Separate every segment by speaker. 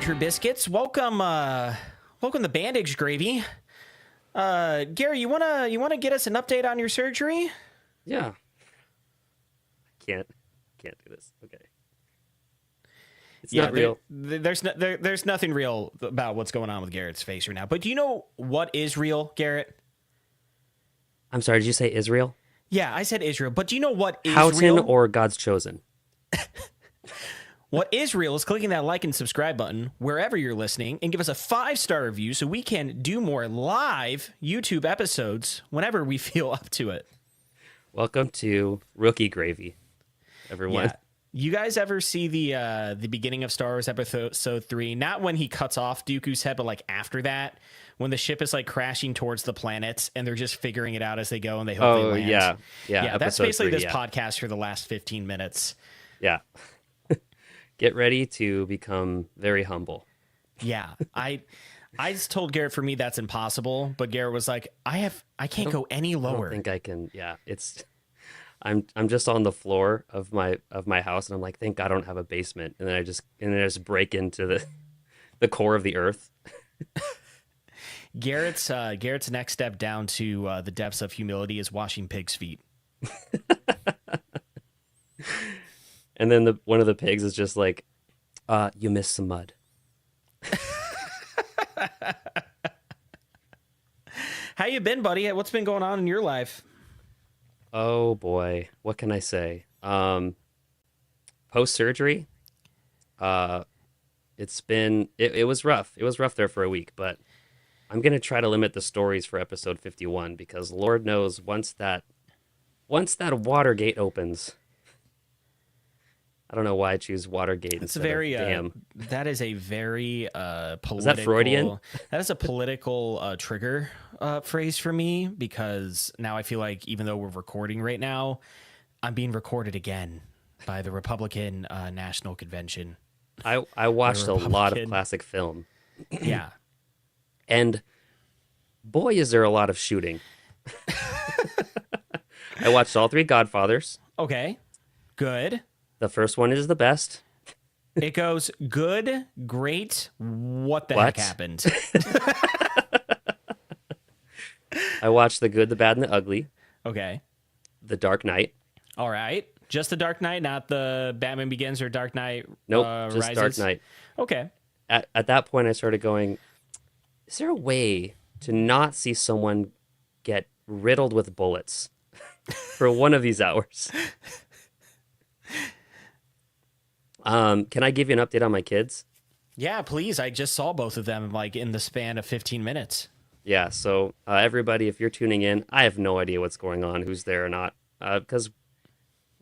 Speaker 1: Badger Biscuits. Welcome to Bandage Gravy. Gary, you wanna get us an update on your surgery?
Speaker 2: Yeah. I can't do this. Okay. It's not real.
Speaker 1: There's nothing real about what's going on with Garrett's face right now. But do you know what is real, Garrett?
Speaker 2: I'm sorry, did you say Israel?
Speaker 1: Yeah, I said Israel. But do you know what is
Speaker 2: Houghton
Speaker 1: real?
Speaker 2: or God's chosen?
Speaker 1: What is real is clicking that like and subscribe button wherever you're listening and give us a 5-star review so we can do more live YouTube episodes whenever we feel up to it.
Speaker 2: Welcome to Rookie Gravy, everyone.
Speaker 1: Yeah. You guys ever see the beginning of Star Wars Episode 3? Not when he cuts off Dooku's head, but like after that, when the ship is like crashing towards the planets and they're just figuring it out as they go and they hope they land.
Speaker 2: Yeah.
Speaker 1: That's basically
Speaker 2: 3,
Speaker 1: this podcast for the last 15 minutes.
Speaker 2: Yeah. Get ready to become very humble.
Speaker 1: Yeah, I just told Garrett for me that's impossible, but Garrett was like, I can't go any lower.
Speaker 2: I don't think I can. Yeah, I'm just on the floor of my house and I'm like, thank God I don't have a basement. And then I just break into the core of the earth.
Speaker 1: Garrett's next step down to the depths of humility is washing pigs' feet.
Speaker 2: And then one of the pigs is just like, you missed some mud.
Speaker 1: How you been, buddy? What's been going on in your life?
Speaker 2: Oh boy, what can I say? Post-surgery, it was rough. It was rough there for a week, but I'm gonna try to limit the stories for episode 51 because Lord knows once that Watergate opens. I don't know why I choose Watergate instead of damn.
Speaker 1: That is a very political.
Speaker 2: Was that Freudian?
Speaker 1: That is a political trigger phrase for me because now I feel like even though we're recording right now, I'm being recorded again by the Republican National Convention.
Speaker 2: I watched a lot of classic film.
Speaker 1: Yeah.
Speaker 2: And boy, is there a lot of shooting. I watched all 3 Godfathers.
Speaker 1: Okay. Good.
Speaker 2: The first one is the best.
Speaker 1: It goes good, great. What the heck happened?
Speaker 2: I watched The Good, the Bad, and the Ugly.
Speaker 1: Okay.
Speaker 2: The Dark Knight.
Speaker 1: All right. Just the Dark Knight, not the Batman Begins or Dark Knight
Speaker 2: Nope, just
Speaker 1: Rises?
Speaker 2: Dark Knight.
Speaker 1: Okay.
Speaker 2: At that point, I started going, is there a way to not see someone get riddled with bullets for one of these hours? Can I give you an update on my kids?
Speaker 1: Yeah, please. I just saw both of them like in the span of 15 minutes.
Speaker 2: Yeah, so everybody, if you're tuning in, I have no idea what's going on, who's there or not, because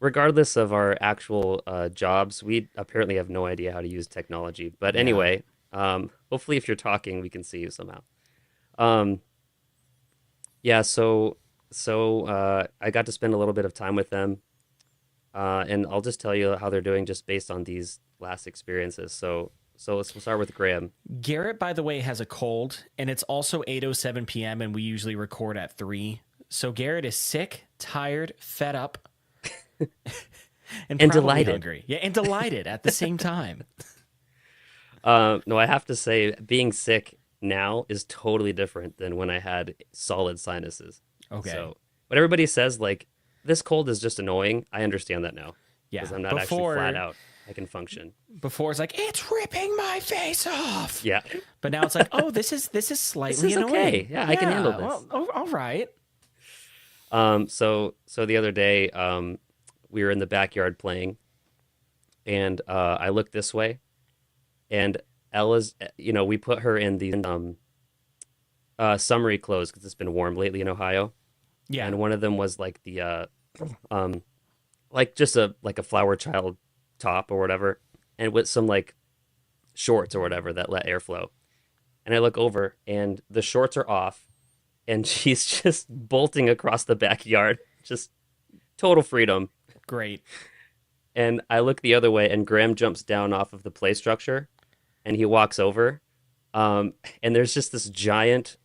Speaker 2: regardless of our actual jobs, we apparently have no idea how to use technology. But anyway, hopefully if you're talking, we can see you somehow. Yeah, so I got to spend a little bit of time with them. And I'll just tell you how they're doing just based on these last experiences. So we'll start with Graham.
Speaker 1: Garrett, by the way, has a cold, and it's also 8:07 p.m., and we usually record at 3. So Garrett is sick, tired, fed up, and
Speaker 2: delighted.
Speaker 1: Hungry. Yeah, and delighted at the same time.
Speaker 2: No, I have to say, being sick now is totally different than when I had solid sinuses.
Speaker 1: Okay.
Speaker 2: So what everybody says, like, this cold is just annoying. I understand that now.
Speaker 1: Yeah.
Speaker 2: Because I'm not actually flat out. I can function.
Speaker 1: Before it's like, it's ripping my face off.
Speaker 2: Yeah.
Speaker 1: But now it's like, oh, this is slightly annoying.
Speaker 2: Okay. Yeah, I can handle this.
Speaker 1: Well, all right.
Speaker 2: So the other day, we were in the backyard playing, and I looked this way, and Ella's, we put her in these summery clothes because it's been warm lately in Ohio.
Speaker 1: Yeah.
Speaker 2: And one of them was like the like just a flower child top or whatever, and with some like shorts or whatever that let airflow. And I look over and the shorts are off and she's just bolting across the backyard, just total freedom.
Speaker 1: Great.
Speaker 2: And I look the other way and Graham jumps down off of the play structure and he walks over. And there's just this giant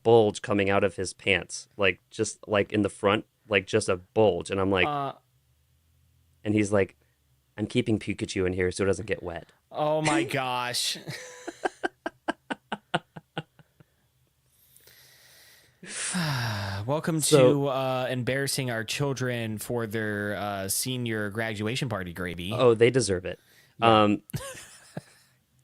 Speaker 2: bulge coming out of his pants, like just like in the front, like just a bulge. And I'm like, and he's like, I'm keeping Pikachu in here so it doesn't get wet.
Speaker 1: Oh my gosh. Welcome to embarrassing our children for their senior graduation party, Gravy.
Speaker 2: Oh, they deserve it.
Speaker 1: Yeah.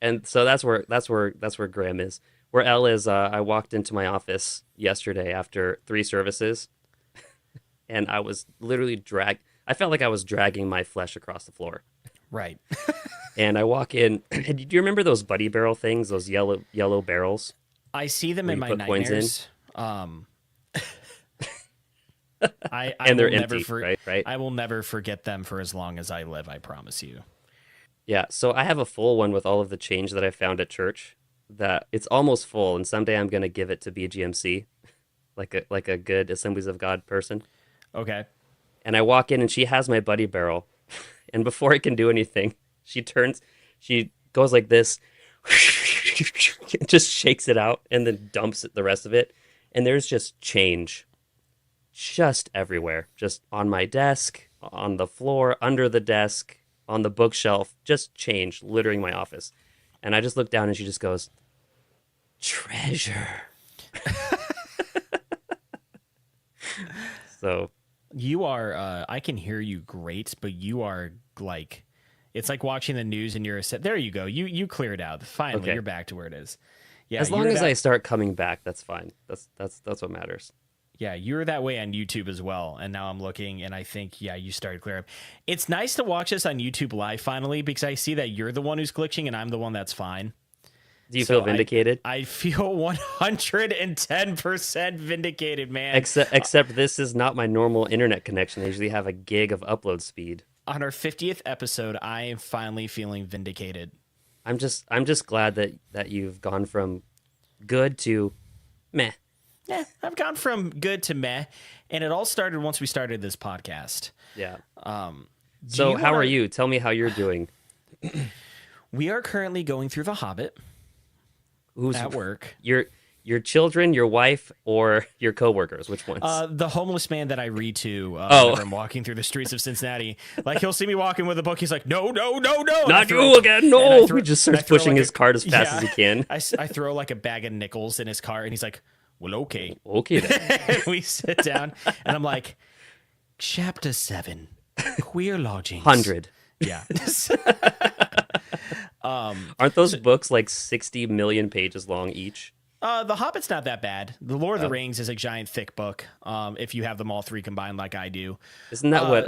Speaker 2: And so that's where Graham is. Where Elle is, I walked into my office yesterday after 3 services, and I was literally I felt like I was dragging my flesh across the floor.
Speaker 1: Right.
Speaker 2: And I walk in, and do you remember those buddy barrel things, those yellow barrels?
Speaker 1: I see them
Speaker 2: where
Speaker 1: in
Speaker 2: you
Speaker 1: my
Speaker 2: put coins in?
Speaker 1: nightmares. I
Speaker 2: And they're
Speaker 1: will
Speaker 2: empty,
Speaker 1: never
Speaker 2: right?
Speaker 1: I will never forget them for as long as I live, I promise you.
Speaker 2: Yeah, so I have a full one with all of the change that I found at church. That it's almost full, and someday I'm gonna give it to BGMC, like a good Assemblies of God person.
Speaker 1: Okay.
Speaker 2: And I walk in, and she has my buddy barrel, and before I can do anything, she goes like this, just shakes it out, and then dumps the rest of it, and there's just change, just everywhere, just on my desk, on the floor, under the desk, on the bookshelf, just change littering my office. And I just look down and she just goes, treasure. So
Speaker 1: You are I can hear you great, but you are like, it's like watching the news and there you go. You cleared out. Finally,
Speaker 2: Okay.
Speaker 1: you're back to where it is. Yeah,
Speaker 2: as long
Speaker 1: you're
Speaker 2: as I start coming back, that's fine. That's what matters.
Speaker 1: Yeah, you were that way on YouTube as well. And now I'm looking and I think, yeah, you started clear up. It's nice to watch this on YouTube live finally because I see that you're the one who's glitching and I'm the one that's fine.
Speaker 2: Do you feel vindicated?
Speaker 1: I feel 110% vindicated, man.
Speaker 2: Except this is not my normal internet connection. I usually have a gig of upload speed.
Speaker 1: On our 50th episode, I am finally feeling vindicated.
Speaker 2: I'm just glad that you've gone from good to meh.
Speaker 1: Yeah, I've gone from good to meh, and it all started once we started this podcast.
Speaker 2: Yeah.
Speaker 1: Do
Speaker 2: So
Speaker 1: you
Speaker 2: how
Speaker 1: wanna-
Speaker 2: are you? Tell me how you're doing.
Speaker 1: We are currently going through The Hobbit
Speaker 2: Who's
Speaker 1: at work.
Speaker 2: your children, your wife, or your coworkers? Which ones?
Speaker 1: The homeless man that I read to
Speaker 2: Oh.
Speaker 1: whenever I'm walking through the streets of Cincinnati. Like, he'll see me walking with a book. He's like, no. And I
Speaker 2: Not
Speaker 1: throw-
Speaker 2: you again!
Speaker 1: and
Speaker 2: No!
Speaker 1: I throw-
Speaker 2: He just
Speaker 1: and I
Speaker 2: starts
Speaker 1: throw
Speaker 2: pushing
Speaker 1: like
Speaker 2: his cart as fast
Speaker 1: yeah.
Speaker 2: as he can.
Speaker 1: I throw like a bag of nickels in his car, and he's like, well, okay.
Speaker 2: Okay then.
Speaker 1: And we sit down, and I'm like, Chapter 7, Queer Lodgings.
Speaker 2: 100.
Speaker 1: Yeah.
Speaker 2: Aren't those books like 60 million pages long each?
Speaker 1: The Hobbit's not that bad. The Lord of the Rings is a giant thick book. If you have them all 3 combined, like I do.
Speaker 2: Isn't that what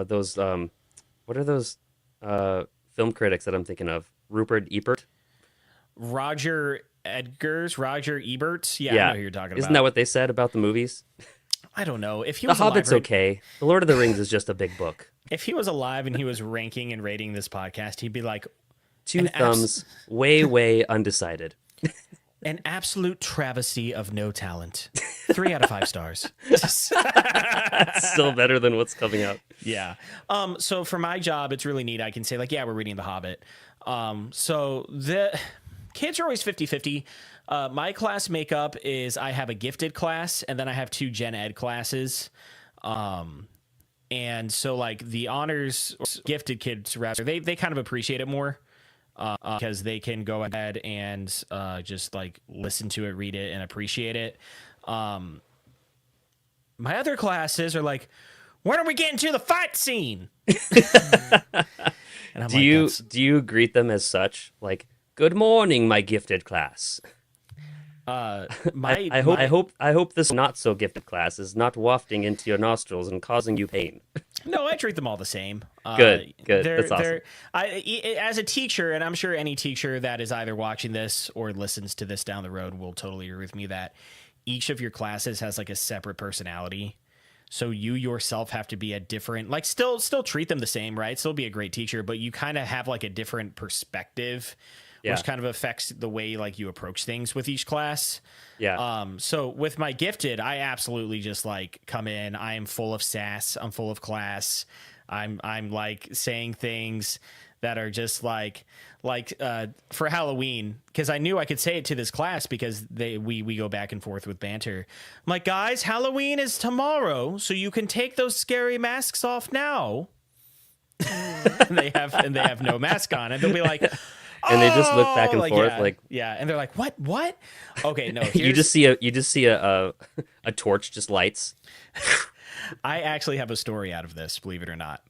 Speaker 2: those what are those film critics that I'm thinking of? Rupert Ebert?
Speaker 1: Roger Ebert. Yeah, I know who you're talking about.
Speaker 2: Isn't that what they said about the movies?
Speaker 1: I don't know. If he
Speaker 2: The
Speaker 1: was
Speaker 2: Hobbit's
Speaker 1: alive,
Speaker 2: okay. The Lord of the Rings is just a big book.
Speaker 1: If he was alive and he was ranking and rating this podcast, he'd be like,
Speaker 2: 2
Speaker 1: An
Speaker 2: thumbs, way undecided.
Speaker 1: an absolute travesty of no talent. 3 out of 5 stars.
Speaker 2: Still better than what's coming out.
Speaker 1: Yeah. So for my job, it's really neat. I can say like, yeah, we're reading The Hobbit. So the kids are always 50-50. My class makeup is I have a gifted class and then I have 2 gen ed classes. And so like the honors gifted kids rather, they kind of appreciate it more. Because they can go ahead and just like listen to it, read it, and appreciate it. My other classes are like, when are we getting to the fight scene? And I'm
Speaker 2: Do you greet them as such? Like, good morning, my gifted class. I hope this not so gifted class is not wafting into your nostrils and causing you pain.
Speaker 1: No, I treat them all the same.
Speaker 2: Good. That's awesome.
Speaker 1: As a teacher, and I'm sure any teacher that is either watching this or listens to this down the road will totally agree with me that each of your classes has like a separate personality. So you yourself have to be a different, like still treat them the same, right? Still be a great teacher, but you kind of have like a different perspective, which kind of affects the way like you approach things with each class.
Speaker 2: Yeah.
Speaker 1: So with my gifted, I absolutely just like come in. I am full of sass. I'm full of class. I'm like saying things that are just like for Halloween, because I knew I could say it to this class because we go back and forth with banter. I'm like, guys, Halloween is tomorrow, so you can take those scary masks off now. and they have no mask on, and they'll be like,
Speaker 2: And they just look back and forth
Speaker 1: and they're like, what? Okay, no,
Speaker 2: you just see a torch just lights.
Speaker 1: I actually have a story out of this, believe it or not.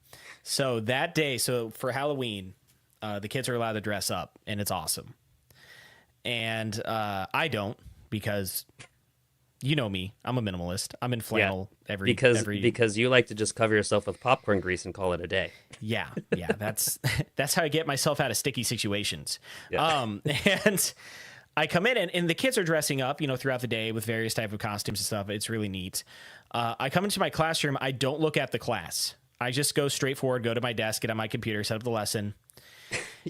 Speaker 1: So that day, for Halloween, the kids are allowed to dress up, and it's awesome. And I don't, because you know me, I'm a minimalist. I'm in flannel
Speaker 2: because you like to just cover yourself with popcorn grease and call it a day.
Speaker 1: Yeah, that's how I get myself out of sticky situations.
Speaker 2: Yeah.
Speaker 1: And I come in and the kids are dressing up, throughout the day with various type of costumes and stuff. It's really neat. I come into my classroom. I don't look at the class. I just go straight forward, go to my desk, get on my computer, set up the lesson.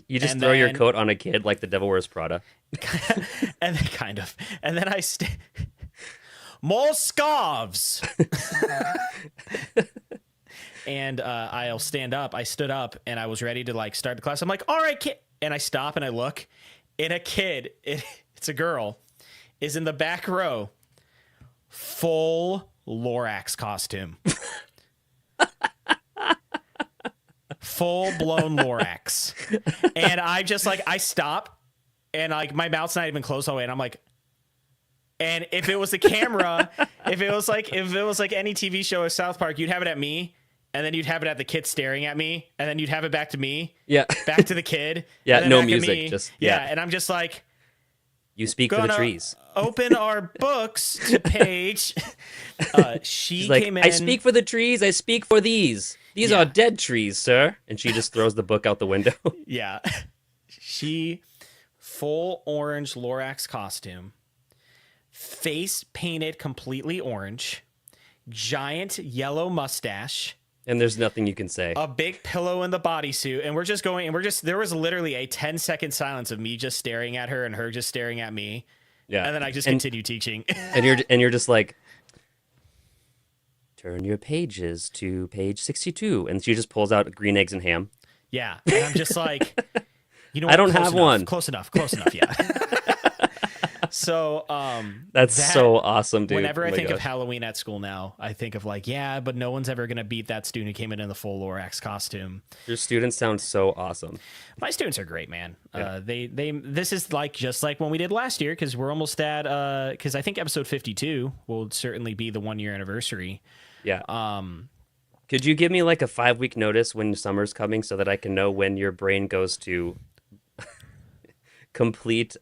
Speaker 2: You just throw your coat on a kid like the Devil Wears Prada.
Speaker 1: And then kind of. And then more scarves. And I'll stand up. I stood up and I was ready to start the class. I'm like, all right, kid. And I stop and I look, and a kid, it's a girl, is in the back row, full Lorax costume. Full blown Lorax. And I just I stop and my mouth's not even closed all the way. And I'm like, and if it was the camera, if it was like any TV show or South Park, you'd have it at me, and then you'd have it at the kid staring at me, and then you'd have it back to me.
Speaker 2: Yeah.
Speaker 1: Back to the kid.
Speaker 2: Yeah, no music. Just
Speaker 1: and I'm just like,
Speaker 2: you speak for the trees.
Speaker 1: Open our books to page. She came in.
Speaker 2: I speak for the trees. I speak for these. These are dead trees, sir. And she just throws the book out the window.
Speaker 1: Yeah. She, full orange Lorax costume, face painted completely orange, giant yellow mustache.
Speaker 2: And there's nothing you can say.
Speaker 1: A big pillow in the bodysuit. And there was literally a 10-second silence of me just staring at her and her just staring at me.
Speaker 2: Yeah.
Speaker 1: And then I just continue teaching.
Speaker 2: And you're just like, turn your pages to page 62. And she just pulls out green eggs and ham.
Speaker 1: Yeah. And I'm just like, what?
Speaker 2: I don't have one.
Speaker 1: Close enough. Yeah. So
Speaker 2: that's so awesome, dude.
Speaker 1: Whenever I think of Halloween at school now, I think of but no one's ever gonna beat that student who came in the full Lorax costume.
Speaker 2: Your students sound so awesome.
Speaker 1: My students are great, man.
Speaker 2: Yeah.
Speaker 1: This is just like when we did last year, because we're almost at because I think episode 52 will certainly be the 1 year anniversary.
Speaker 2: Yeah. Could you give me a 5-week notice when summer's coming so that I can know when your brain goes to complete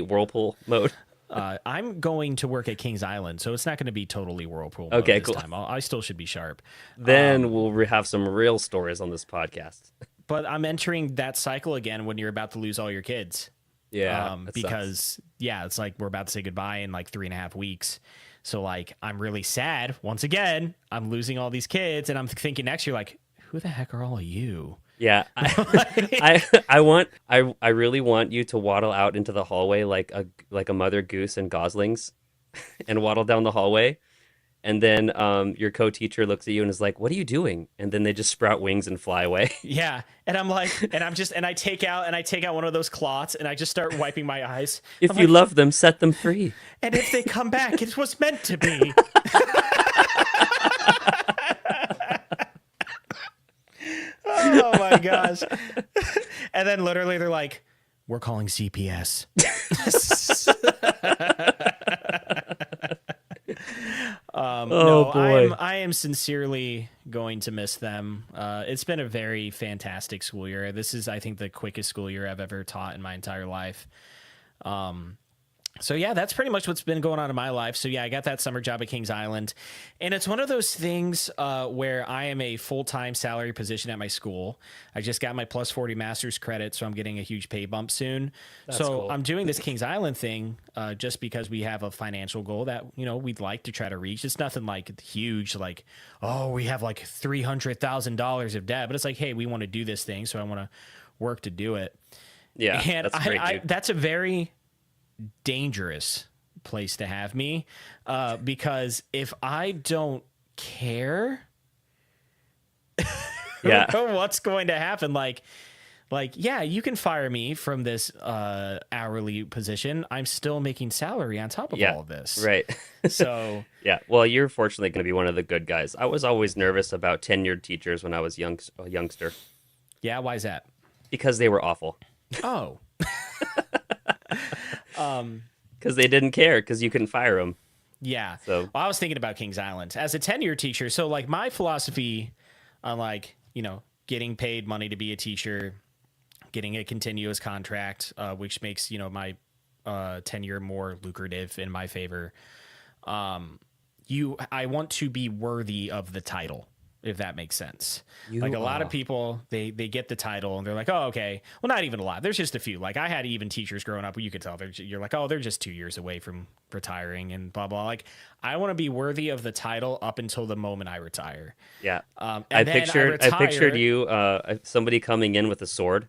Speaker 2: whirlpool mode?
Speaker 1: I'm going to work at Kings Island, so it's not going to be totally whirlpool mode
Speaker 2: okay,
Speaker 1: this
Speaker 2: cool.
Speaker 1: time. I still should be sharp.
Speaker 2: Then we'll have some real stories on this podcast.
Speaker 1: But I'm entering that cycle again when you're about to lose all your kids.
Speaker 2: Yeah,
Speaker 1: because it's we're about to say goodbye in 3.5 weeks. So I'm really sad. Once again, I'm losing all these kids, and I'm thinking next year, who the heck are all of you?
Speaker 2: Yeah, I really want you to waddle out into the hallway like a mother goose and goslings, and waddle down the hallway, and then your co-teacher looks at you and is like, "What are you doing?" And then they just sprout wings and fly away.
Speaker 1: Yeah, and I'm like, and I take out one of those cloths and I just start wiping my eyes.
Speaker 2: If you love them, set them free.
Speaker 1: And if they come back, it was meant to be. Oh my gosh. And then literally they're like, we're calling CPS.
Speaker 2: Boy.
Speaker 1: I am sincerely going to miss them. It's been a very fantastic school year. This is, I think, the quickest school year I've ever taught in my entire life. So yeah, that's pretty much what's been going on in my life. So yeah, I got that summer job at Kings Island, and it's one of those things where I am a full-time salary position at my school. I just got my plus 40 master's credit, so I'm getting a huge pay bump soon.
Speaker 2: That's
Speaker 1: so
Speaker 2: cool.
Speaker 1: I'm doing this Kings Island thing just because we have a financial goal that we'd like to try to reach. It's nothing huge, we have $300,000 of debt, but it's hey, we want to do this thing, so I want to work to do it.
Speaker 2: Yeah,
Speaker 1: and
Speaker 2: that's great, dude.
Speaker 1: that's a very dangerous place to have me because if I don't care
Speaker 2: yeah,
Speaker 1: what's going to happen, Like, yeah, you can fire me from this hourly position. I'm still making salary on top of
Speaker 2: Yeah,
Speaker 1: all of this.
Speaker 2: right.
Speaker 1: So,
Speaker 2: Yeah, well, you're fortunately going to be one of the good guys. I was always nervous about tenured teachers when I was a youngster
Speaker 1: yeah, why is that?
Speaker 2: because they were awful.
Speaker 1: Oh.
Speaker 2: Because they didn't care because you couldn't fire them.
Speaker 1: Yeah.
Speaker 2: So
Speaker 1: Well, I was thinking about Kings Island as a tenure teacher. So, like, my philosophy on, like, getting paid money to be a teacher, getting a continuous contract, which makes, my tenure more lucrative in my favor. I want to be worthy of the title, if that makes sense. Like a lot of people, they get the title and they're like, oh, okay. Well, not even a lot. There's just a few. Like I had even teachers growing up where you could tell you're like, oh, they're just 2 years away from retiring and blah, blah. Like I want to be worthy of the title up until the moment I retire.
Speaker 2: yeah,
Speaker 1: And
Speaker 2: I
Speaker 1: then
Speaker 2: pictured you, somebody coming in with a sword,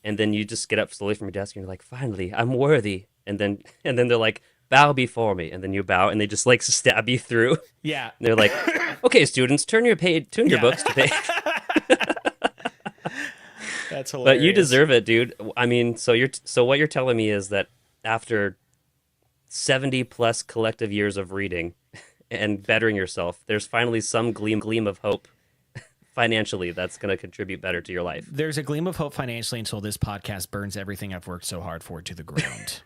Speaker 2: and then you just get up slowly from your desk and you're like, finally, I'm worthy. And then they're like, bow before me, and then you bow, and they just like stab you through.
Speaker 1: Yeah.
Speaker 2: And they're like, okay, students, turn your books to page.
Speaker 1: That's hilarious.
Speaker 2: But you deserve it, dude. I mean, so what you're telling me is that after 70 plus collective years of reading and bettering yourself, there's finally some gleam of hope financially that's going to contribute better to your life.
Speaker 1: There's a gleam of hope financially until this podcast burns everything I've worked so hard for to the ground.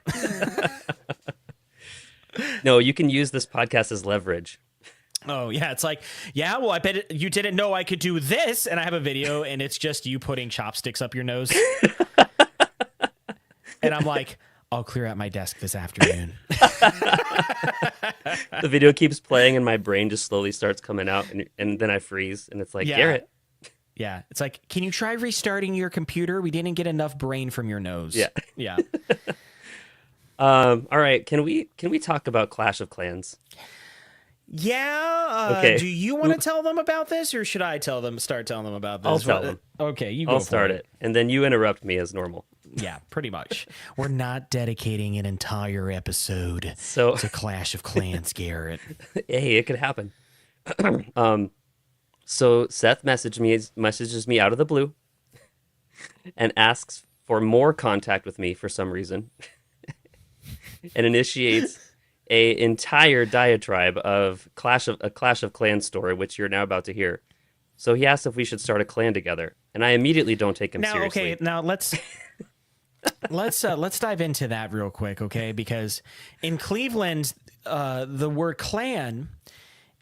Speaker 2: No, you can use this podcast as leverage.
Speaker 1: Oh, yeah. It's like, yeah, well, I bet you didn't know I could do this. And I have a video and it's just you putting chopsticks up your nose. And I'm like, I'll clear out my desk this afternoon.
Speaker 2: The video keeps playing and my brain just slowly starts coming out. And then I freeze. And it's like,
Speaker 1: Yeah.
Speaker 2: Garrett.
Speaker 1: Yeah. It's like, can you try restarting your computer? We didn't get enough brain from your nose.
Speaker 2: Yeah.
Speaker 1: Yeah.
Speaker 2: All right. Can we talk about Clash of Clans?
Speaker 1: Yeah.
Speaker 2: Okay.
Speaker 1: Do you want to tell them about this, or should I start telling them about this?
Speaker 2: I'll tell them.
Speaker 1: Okay, you go.
Speaker 2: I'll
Speaker 1: for
Speaker 2: start it, and then you interrupt me as normal.
Speaker 1: Yeah, pretty much. We're not dedicating an entire episode
Speaker 2: So
Speaker 1: to Clash of Clans, Garrett.
Speaker 2: hey, it could happen. So Seth messages me out of the blue and asks for more contact with me for some reason, and initiates a entire diatribe of a Clash of Clans story, which you're now about to hear. So he asked if we should start a clan together, and I immediately don't take him seriously.
Speaker 1: Okay, now let's dive into that real quick, okay? Because in Cleveland, the word clan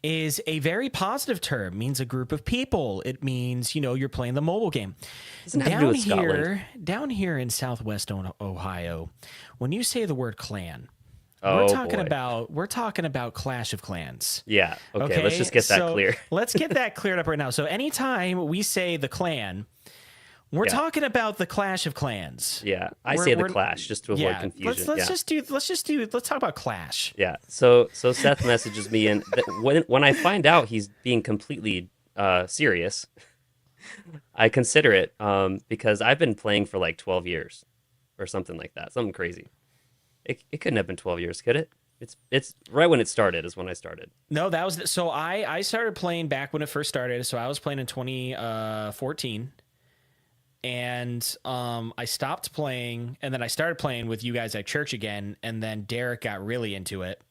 Speaker 1: is a very positive term. It means a group of people. It means, you're playing the mobile game.
Speaker 2: Doesn't have to do with Scotland.
Speaker 1: Down here in Southwest Ohio, when you say the word clan,
Speaker 2: Oh,
Speaker 1: we're talking about Clash of Clans.
Speaker 2: Yeah. Okay. Let's just get that clear.
Speaker 1: Let's get that cleared up right now. So anytime we say the clan, we're talking about the Clash of Clans.
Speaker 2: Yeah. I say the Clash just to avoid confusion.
Speaker 1: Let's talk about Clash.
Speaker 2: Yeah. So Seth messages me, and when I find out he's being completely serious, I consider it because I've been playing for like 12 years or something like that. Something crazy. It couldn't have been 12 years, could it? It's right when it started is when I started.
Speaker 1: No, that was so I started playing back when it first started. So I was playing in 2014, and I stopped playing, and then I started playing with you guys at church again, and then Derek got really into it.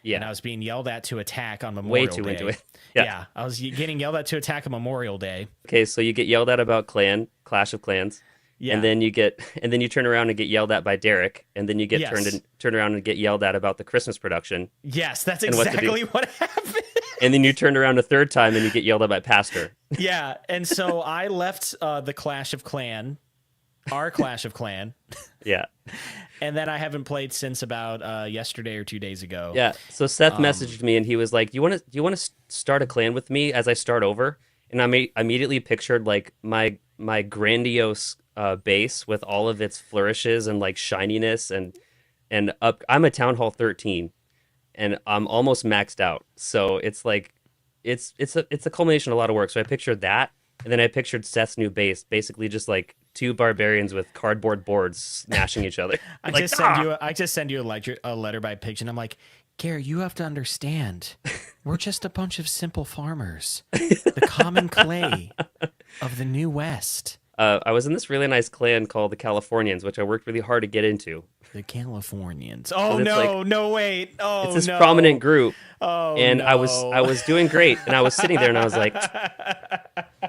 Speaker 1: Yeah, and I was being yelled at to attack on Memorial Day. Way too into it. Yeah, I was getting yelled at to attack on Memorial Day.
Speaker 2: Okay, so you get yelled at about Clash of Clans. Yeah. And then you turn around and get yelled at by Derek, and then you get turn around and get yelled at about the Christmas production.
Speaker 1: Yes, that's exactly what happened.
Speaker 2: And then you turn around a third time and you get yelled at by Pastor.
Speaker 1: Yeah, and so I left the Clash of Clan, our Clash of Clan.
Speaker 2: Yeah.
Speaker 1: And then I haven't played since about yesterday or 2 days ago.
Speaker 2: Yeah. So Seth messaged me and he was like, "Do you want to start a clan with me as I start over?" And I immediately pictured like my grandiose base with all of its flourishes and like shininess and up. I'm a Town Hall 13, and I'm almost maxed out. So it's like it's a culmination of a lot of work. So I pictured that, and then I pictured Seth's new base, basically just like two barbarians with cardboard boards smashing each other.
Speaker 1: I just send you a letter by pigeon. I'm like, Gary, you have to understand, we're just a bunch of simple farmers, the common clay of the New West.
Speaker 2: I was in this really nice clan called the Californians, which I worked really hard to get into.
Speaker 1: The Californians. Oh
Speaker 2: And it's like
Speaker 1: no, wait.
Speaker 2: it's
Speaker 1: Oh
Speaker 2: this
Speaker 1: no.
Speaker 2: prominent group,
Speaker 1: Oh
Speaker 2: and
Speaker 1: no.
Speaker 2: I was doing great, and I was sitting there, and I was like,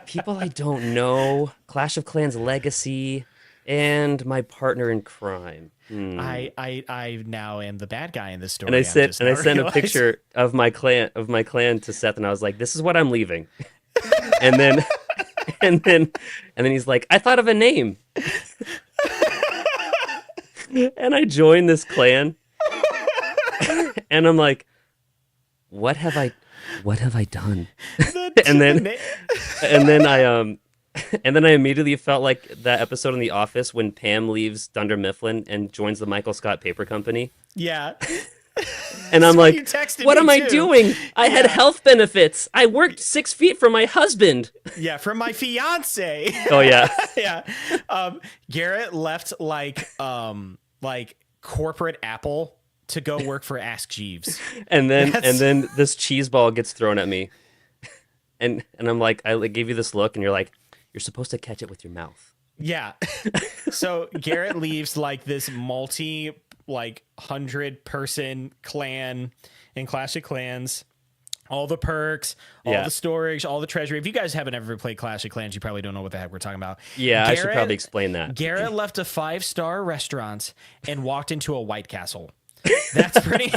Speaker 2: people I don't know, Clash of Clans Legacy, and my partner in crime.
Speaker 1: I now am the bad guy in this story.
Speaker 2: And I sent a
Speaker 1: realized.
Speaker 2: picture of my clan to Seth, and I was like, "This is what I'm leaving." And then and then he's like, "I thought of a name," and I joined this clan, and I'm like, "What have I done?" and then I immediately felt like that episode in The Office when Pam leaves Dunder Mifflin and joins the Michael Scott Paper Company.
Speaker 1: Yeah.
Speaker 2: And I'm like,
Speaker 1: you texted
Speaker 2: what
Speaker 1: me
Speaker 2: am I
Speaker 1: too.
Speaker 2: doing? I had health benefits. I worked 6 feet from my husband.
Speaker 1: Yeah, from my fiance.
Speaker 2: Oh yeah.
Speaker 1: Yeah. Garrett left like corporate Apple to go work for Ask Jeeves.
Speaker 2: And then this cheese ball gets thrown at me. And I'm like, I gave you this look, and you're like, you're supposed to catch it with your mouth.
Speaker 1: Yeah. So Garrett leaves like this 100-person clan in Clash of Clans. All the perks, all the storage, all the treasury. If you guys haven't ever played Clash of Clans, you probably don't know what the heck we're talking about.
Speaker 2: Yeah, I should probably explain that.
Speaker 1: Garrett left a 5-star restaurant and walked into a White Castle. That's pretty.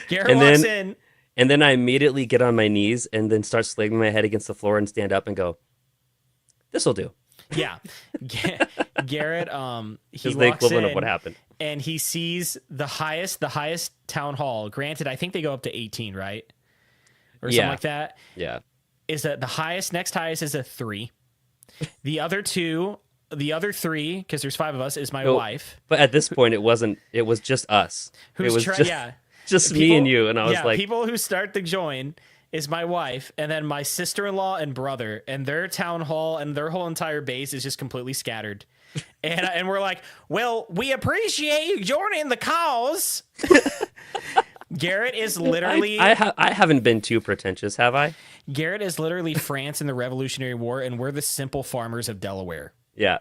Speaker 1: Garrett walks in.
Speaker 2: And then I immediately get on my knees and then start slamming my head against the floor and stand up and go, "This'll do."
Speaker 1: Yeah. Garrett, he
Speaker 2: is
Speaker 1: walks
Speaker 2: the equivalent
Speaker 1: in
Speaker 2: of what happened.
Speaker 1: and he sees the highest town hall. Granted, I think they go up to 18, right? Or something like that.
Speaker 2: Yeah.
Speaker 1: Is that the next highest is a 3. The other 3, because there's 5 of us, is my wife.
Speaker 2: But at this point, it was just us.
Speaker 1: Who's
Speaker 2: it was just
Speaker 1: people,
Speaker 2: me and you. And I was like,
Speaker 1: people who start to join is my wife, and then my sister-in-law and brother, and their town hall and their whole entire base is just completely scattered. And we're like, well, we appreciate you joining the cause. Garrett is literally...
Speaker 2: I haven't been too pretentious, have I?
Speaker 1: Garrett is literally France in the Revolutionary War, and we're the simple farmers of Delaware.
Speaker 2: Yeah.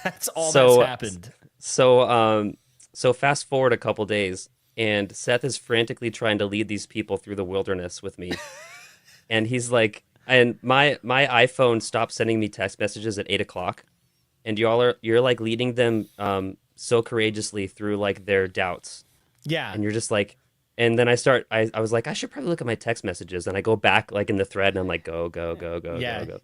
Speaker 1: That's all that's happened.
Speaker 2: So fast forward a couple days, and Seth is frantically trying to lead these people through the wilderness with me. And he's like, and my iPhone stopped sending me text messages at 8 o'clock. And you're like leading them so courageously through like their doubts.
Speaker 1: Yeah.
Speaker 2: And you're just like, and then I was like, I should probably look at my text messages. And I go back like in the thread and I'm like, go.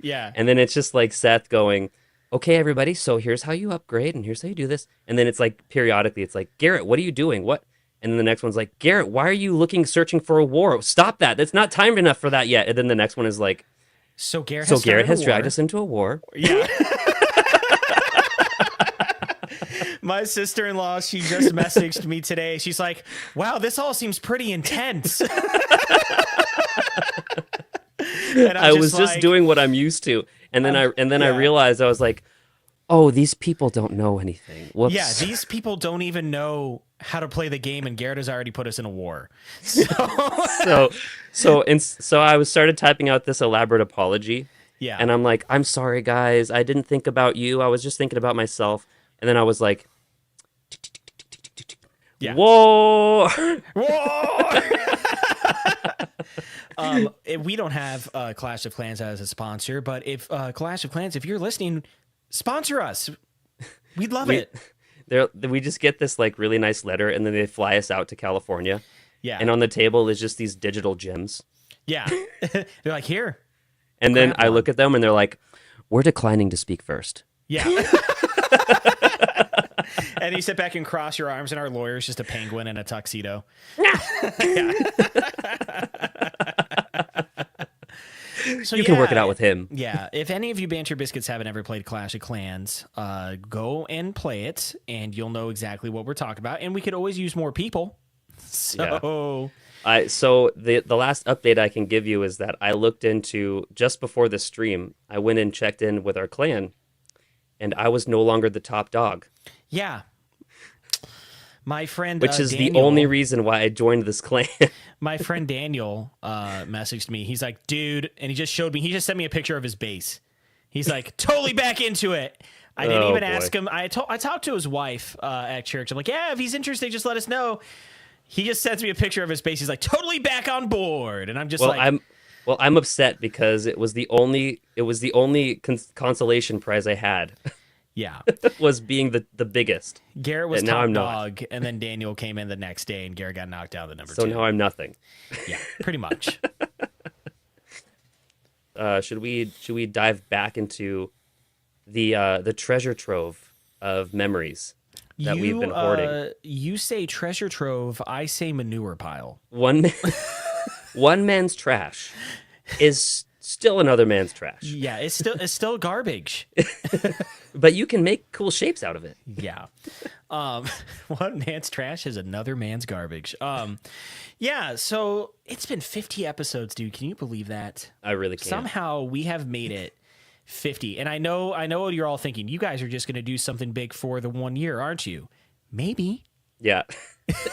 Speaker 1: Yeah.
Speaker 2: And then it's just like Seth going, okay, everybody, so here's how you upgrade and here's how you do this. And then it's like periodically, it's like, Garrett, what are you doing? What? And then the next one's like, Garrett, why are you searching for a war? Stop that. That's not time enough for that yet. And then the next one is like,
Speaker 1: so Garrett
Speaker 2: has dragged us into a war.
Speaker 1: Yeah. My sister-in-law, she just messaged me today. She's like, wow, this all seems pretty intense. And
Speaker 2: I was just doing what I'm used to. And then I realized, I was like, oh, these people don't know anything. Whoops.
Speaker 1: Yeah, these people don't even know how to play the game, and Garrett has already put us in a war. So
Speaker 2: I started typing out this elaborate apology.
Speaker 1: Yeah.
Speaker 2: And I'm like, I'm sorry, guys. I didn't think about you. I was just thinking about myself. And then I was like, whoa.
Speaker 1: We don't have Clash of Clans as a sponsor, but if Clash of Clans, if you're listening, sponsor us. We'd love it.
Speaker 2: We just get this like really nice letter, and then they fly us out to California.
Speaker 1: Yeah.
Speaker 2: And on the table is just these digital gems.
Speaker 1: Yeah. They're like, here.
Speaker 2: And then I look at them and they're like, we're declining to speak first.
Speaker 1: Yeah. And you sit back and cross your arms, and our lawyer's just a penguin in a tuxedo. So
Speaker 2: you can work it out with him.
Speaker 1: Yeah. If any of you Banter Biscuits haven't ever played Clash of Clans, go and play it, and you'll know exactly what we're talking about. And we could always use more people. So...
Speaker 2: Yeah. So the last update I can give you is that I looked into, just before the stream, I went and checked in with our clan, and I was no longer the top dog.
Speaker 1: Yeah. My friend
Speaker 2: Which is
Speaker 1: Daniel,
Speaker 2: the only reason why I joined this clan.
Speaker 1: My friend Daniel messaged me. He's like, dude, and he just sent me a picture of his base. He's like, totally back into it. I didn't even
Speaker 2: boy.
Speaker 1: ask him. I talked to his wife at church. I'm like, yeah, if he's interested, just let us know. He just sends me a picture of his face. He's like, totally back on board. And I'm just
Speaker 2: I'm upset because it was the only consolation prize I had.
Speaker 1: Yeah.
Speaker 2: Was being the biggest.
Speaker 1: Garrett was
Speaker 2: and now
Speaker 1: top
Speaker 2: I'm
Speaker 1: dog, and then Daniel came in the next day, and Garrett got knocked down to number 2.
Speaker 2: So now I'm nothing.
Speaker 1: Yeah, pretty much.
Speaker 2: Should we dive back into the treasure trove of memories that we've been hoarding?
Speaker 1: You say treasure trove, I say manure pile.
Speaker 2: One man's trash is still another man's trash.
Speaker 1: Yeah, it's still garbage.
Speaker 2: But you can make cool shapes out of it.
Speaker 1: Yeah. One man's trash is another man's garbage. Yeah, so it's been 50 episodes, dude. Can you believe that?
Speaker 2: I really can't.
Speaker 1: Somehow we have made it 50. And I know what you're all thinking. You guys are just going to do something big for the 1 year, aren't you? Maybe.
Speaker 2: Yeah.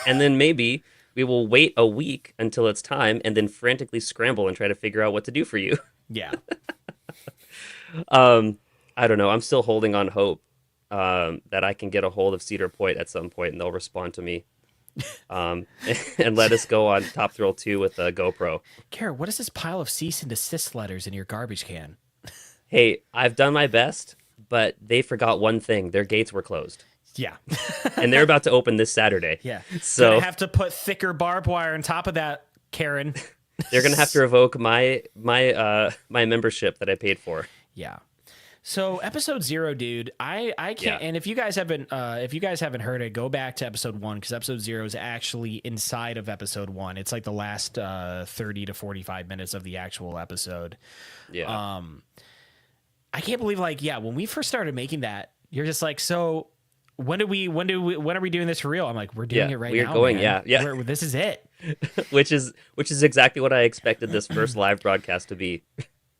Speaker 2: And then maybe we will wait a week until it's time and then frantically scramble and try to figure out what to do for you.
Speaker 1: Yeah.
Speaker 2: I don't know. I'm still holding on hope that I can get a hold of Cedar Point at some point and they'll respond to me and let us go on Top Thrill 2 with a GoPro.
Speaker 1: Garrett, what is this pile of cease and desist letters in your garbage can?
Speaker 2: Hey, I've done my best, but they forgot one thing. Their gates were closed.
Speaker 1: Yeah.
Speaker 2: And they're about to open this Saturday.
Speaker 1: Yeah.
Speaker 2: So
Speaker 1: gonna have to put thicker barbed wire on top of that, Karen.
Speaker 2: they're going to have to revoke my membership that I paid for.
Speaker 1: Yeah. So episode 0, dude, I can't. Yeah. And if you guys haven't heard it, go back to episode 1 because episode 0 is actually inside of episode 1. It's like the last 30 to 45 minutes of the actual episode.
Speaker 2: Yeah.
Speaker 1: I can't believe when we first started making that, you're just like, so when are we doing this for real? I'm like, we're doing it right now.
Speaker 2: We're going,
Speaker 1: man.
Speaker 2: yeah.
Speaker 1: This is it.
Speaker 2: which is exactly what I expected this first live broadcast to be.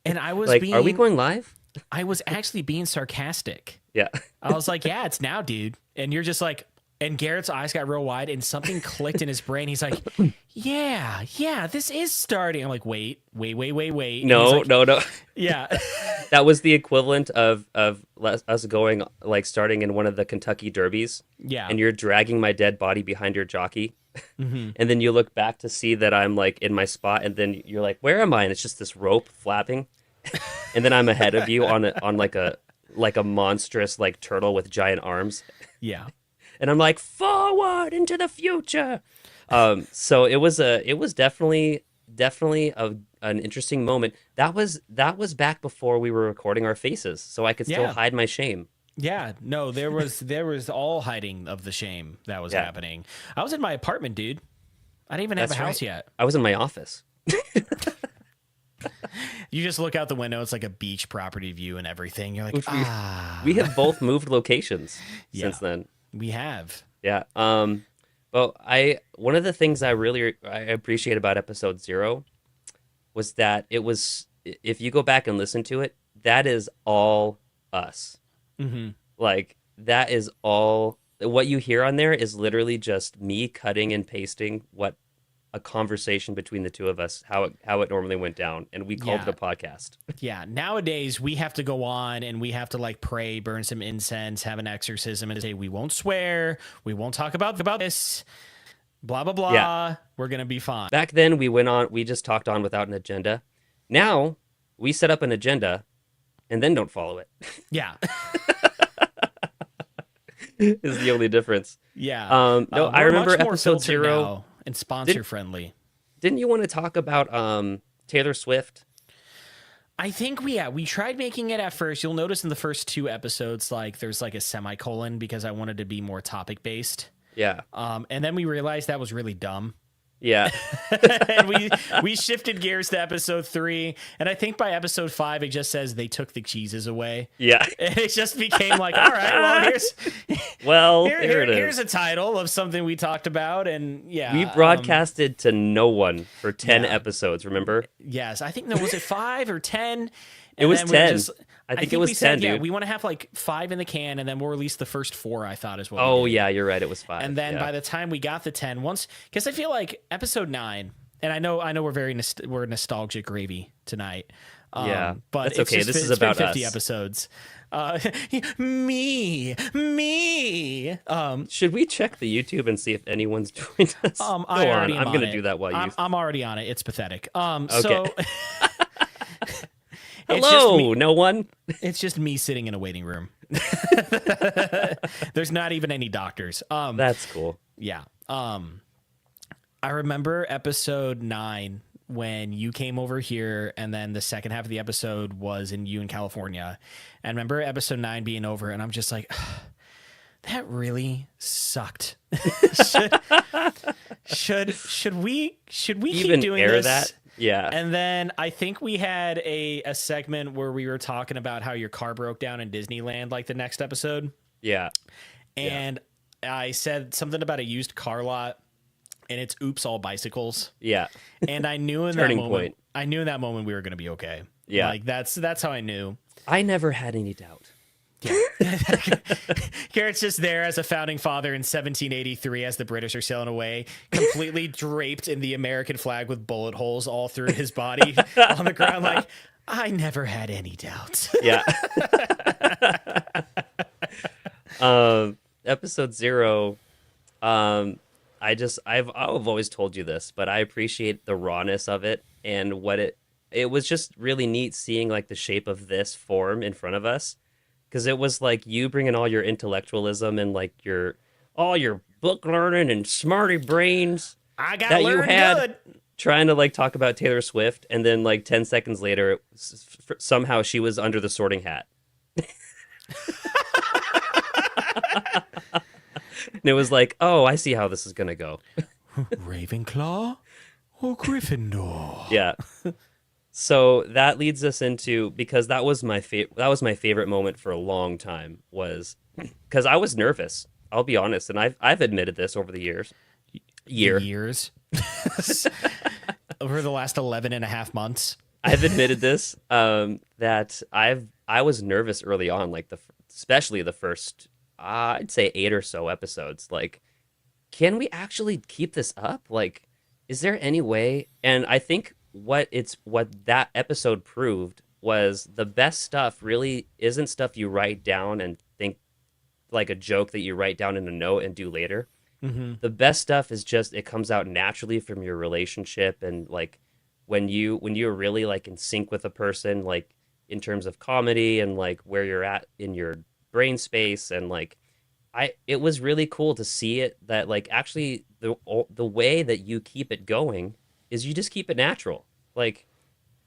Speaker 1: And I was
Speaker 2: like, are we going live?
Speaker 1: I was actually being sarcastic.
Speaker 2: Yeah.
Speaker 1: I was like, yeah, it's now, dude. And you're just like, and Garrett's eyes got real wide and something clicked in his brain. He's like, yeah, this is starting. I'm like, wait.
Speaker 2: No.
Speaker 1: Yeah.
Speaker 2: That was the equivalent of us going, starting in one of the Kentucky Derbies.
Speaker 1: Yeah.
Speaker 2: And you're dragging my dead body behind your jockey.
Speaker 1: Mm-hmm.
Speaker 2: And then you look back to see that I'm in my spot. And then you're like, where am I? And it's just this rope flapping. And then I'm ahead of you on a monstrous turtle with giant arms.
Speaker 1: Yeah.
Speaker 2: And I'm like, forward into the future. So it was definitely an interesting moment. That was back before we were recording our faces, so I could still hide my shame.
Speaker 1: Yeah, no, there was all hiding of the shame that was happening. I was in my apartment, dude. I didn't even have a house yet.
Speaker 2: I was in my office.
Speaker 1: You just look out the window, it's like a beach property view and everything. You're like,
Speaker 2: We have both moved locations since then.
Speaker 1: We have.
Speaker 2: Yeah. Well, one of the things I appreciate about episode 0 was that it was, if you go back and listen to it, that is all us.
Speaker 1: Mm-hmm.
Speaker 2: That is all, what you hear on there is literally just me cutting and pasting what a conversation between the two of us, how it normally went down, and we called it a podcast. Yeah.
Speaker 1: Nowadays we have to go on and we have to pray, burn some incense, have an exorcism, and say we won't swear, we won't talk about this, blah blah blah. Yeah. We're gonna be fine.
Speaker 2: Back then we just talked on without an agenda. Now we set up an agenda and then don't follow it.
Speaker 1: Yeah.
Speaker 2: Is the only difference.
Speaker 1: Yeah.
Speaker 2: No, I remember episode 0
Speaker 1: now. And sponsor friendly.
Speaker 2: Didn't you want to talk about Taylor Swift?
Speaker 1: I think we tried making it at first. You'll notice in the first 2 episodes, there's a semicolon because I wanted to be more topic based.
Speaker 2: Yeah.
Speaker 1: And then we realized that was really dumb.
Speaker 2: Yeah.
Speaker 1: And we shifted gears to episode 3, and I think by episode 5 it just says they took the cheeses away.
Speaker 2: Yeah.
Speaker 1: And it just became all right, here's a title of something we talked about, and
Speaker 2: we broadcasted to no one for 10 episodes, remember?
Speaker 1: Yes, I think was it 5 or 10?
Speaker 2: It was 10. I think it was 10,
Speaker 1: said,
Speaker 2: dude.
Speaker 1: Yeah, we want to have 5 in the can, and then we'll release the first 4, I thought is what
Speaker 2: Oh,
Speaker 1: we did.
Speaker 2: Yeah, you're right. It was 5.
Speaker 1: And then by the time we got the 10, because I feel like episode 9, And I know we're nostalgic gravy tonight.
Speaker 2: Yeah,
Speaker 1: But
Speaker 2: that's
Speaker 1: it's
Speaker 2: okay.
Speaker 1: just,
Speaker 2: This is
Speaker 1: it's been
Speaker 2: about
Speaker 1: 50
Speaker 2: us.
Speaker 1: episodes. Me.
Speaker 2: Should we check the YouTube and see if anyone's joined us?
Speaker 1: I
Speaker 2: Go on.
Speaker 1: already am
Speaker 2: I'm
Speaker 1: on
Speaker 2: gonna
Speaker 1: it.
Speaker 2: do that while you.
Speaker 1: I'm already on it. It's pathetic.
Speaker 2: Okay.
Speaker 1: So it's just
Speaker 2: Hello,
Speaker 1: me.
Speaker 2: no one.
Speaker 1: It's just me sitting in a waiting room. There's not even any doctors.
Speaker 2: That's cool.
Speaker 1: Yeah. I remember episode 9 when you came over here, and then the second half of the episode was in California. And I remember episode 9 being over, and I'm just like, that really sucked. should we
Speaker 2: Even
Speaker 1: keep doing
Speaker 2: air
Speaker 1: this?
Speaker 2: that? Yeah.
Speaker 1: And then I think we had a segment where we were talking about how your car broke down in Disneyland, like the next episode.
Speaker 2: Yeah.
Speaker 1: And I said something about a used car lot, and it's oops all bicycles.
Speaker 2: Yeah.
Speaker 1: And I knew in that
Speaker 2: Turning
Speaker 1: moment,
Speaker 2: point.
Speaker 1: I knew in that moment we were going to be okay.
Speaker 2: Yeah.
Speaker 1: Like that's how I knew.
Speaker 2: I never had any doubt.
Speaker 1: Garrett's just there as a founding father in 1783 as the British are sailing away, completely draped in the American flag with bullet holes all through his body on the ground. Like, I never had any doubts.
Speaker 2: Yeah. Episode 0. I've always told you this, but I appreciate the rawness of it and what it was just really neat seeing like the shape of this form in front of us. Because it was like you bringing all your intellectualism and like all your book learning and smarty brains
Speaker 1: I got
Speaker 2: that you
Speaker 1: learned
Speaker 2: had
Speaker 1: good.
Speaker 2: trying to like talk about Taylor Swift, and then like 10 seconds later, somehow she was under the Sorting Hat. And it was like, oh, I see how this is gonna go.
Speaker 1: Ravenclaw or Gryffindor?
Speaker 2: Yeah. So that leads us into, because that was my favorite moment for a long time, was because I was nervous. I'll be honest, and I've admitted this over the years.
Speaker 1: Years. Over the last 11 and a half months.
Speaker 2: I've admitted this, that I was nervous early on, like especially the first I'd say 8 or so episodes. Like, can we actually keep this up? Like, is there any way? And I think what that episode proved was the best stuff really isn't stuff you write down and think, like a joke that you write down in a note and do later.
Speaker 1: Mm-hmm.
Speaker 2: The best stuff is just, it comes out naturally from your relationship, and like when you're really like in sync with a person, like in terms of comedy and like where you're at in your brain space. And like it was really cool to see it, that like actually the way that you keep it going is you just keep it natural. Like,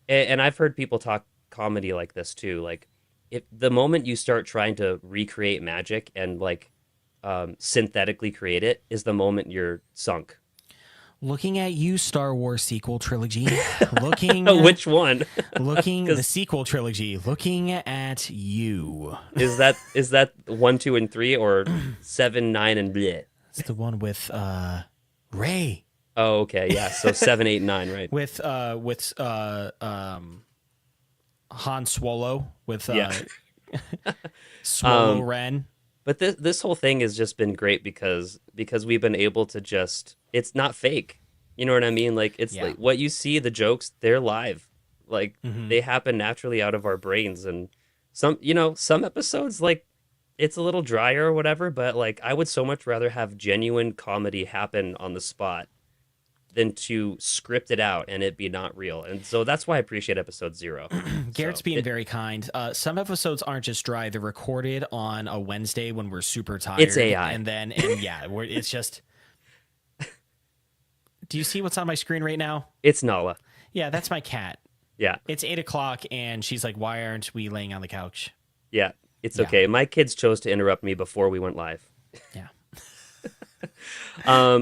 Speaker 2: and I've heard people talk comedy like this too. Like, if the moment you start trying to recreate magic and like synthetically create it is the moment you're sunk.
Speaker 1: Looking at you, Star Wars sequel trilogy. Looking
Speaker 2: Which one?
Speaker 1: looking the sequel trilogy. Looking at you.
Speaker 2: Is that 1, 2, and 3, or 7, 9, and bleh?
Speaker 1: It's the one with Ray.
Speaker 2: Oh, okay, yeah. So 7, 8, 9, right?
Speaker 1: With Han Swallow with Swallow Ren.
Speaker 2: But this whole thing has just been great because we've been able to just, it's not fake. You know what I mean? Like, it's like what you see, the jokes, they're live. Like, they happen naturally out of our brains. And some episodes, like, it's a little drier or whatever, but like, I would so much rather have genuine comedy happen on the spot than to script it out and it be not real. And so that's why I appreciate episode 0.
Speaker 1: Garrett's being very kind. Some episodes aren't just dry. They're recorded on a Wednesday when we're super tired.
Speaker 2: It's AI.
Speaker 1: It's just... Do you see what's on my screen right now?
Speaker 2: It's Nala.
Speaker 1: Yeah, that's my cat.
Speaker 2: Yeah.
Speaker 1: It's 8 o'clock and she's like, why aren't we laying on the couch?
Speaker 2: Yeah, it's okay. My kids chose to interrupt me before we went live.
Speaker 1: Yeah.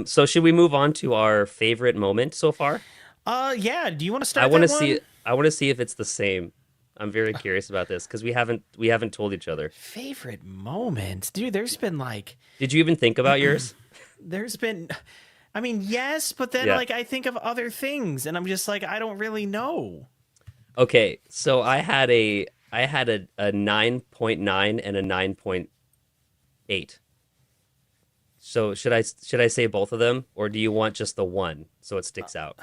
Speaker 2: So should we move on to our favorite moment so far?
Speaker 1: Yeah. Do you want to start?
Speaker 2: I want to see if it's the same. I'm very curious about this because we haven't told each other.
Speaker 1: Favorite moment, dude. There's been like.
Speaker 2: Did you even think about yours?
Speaker 1: There's been, I mean, yes, but then like I think of other things, and I'm just like, I don't really know.
Speaker 2: Okay, so I had a 9.9 and a 9.8. So should I say both of them, or do you want just the one so it sticks out?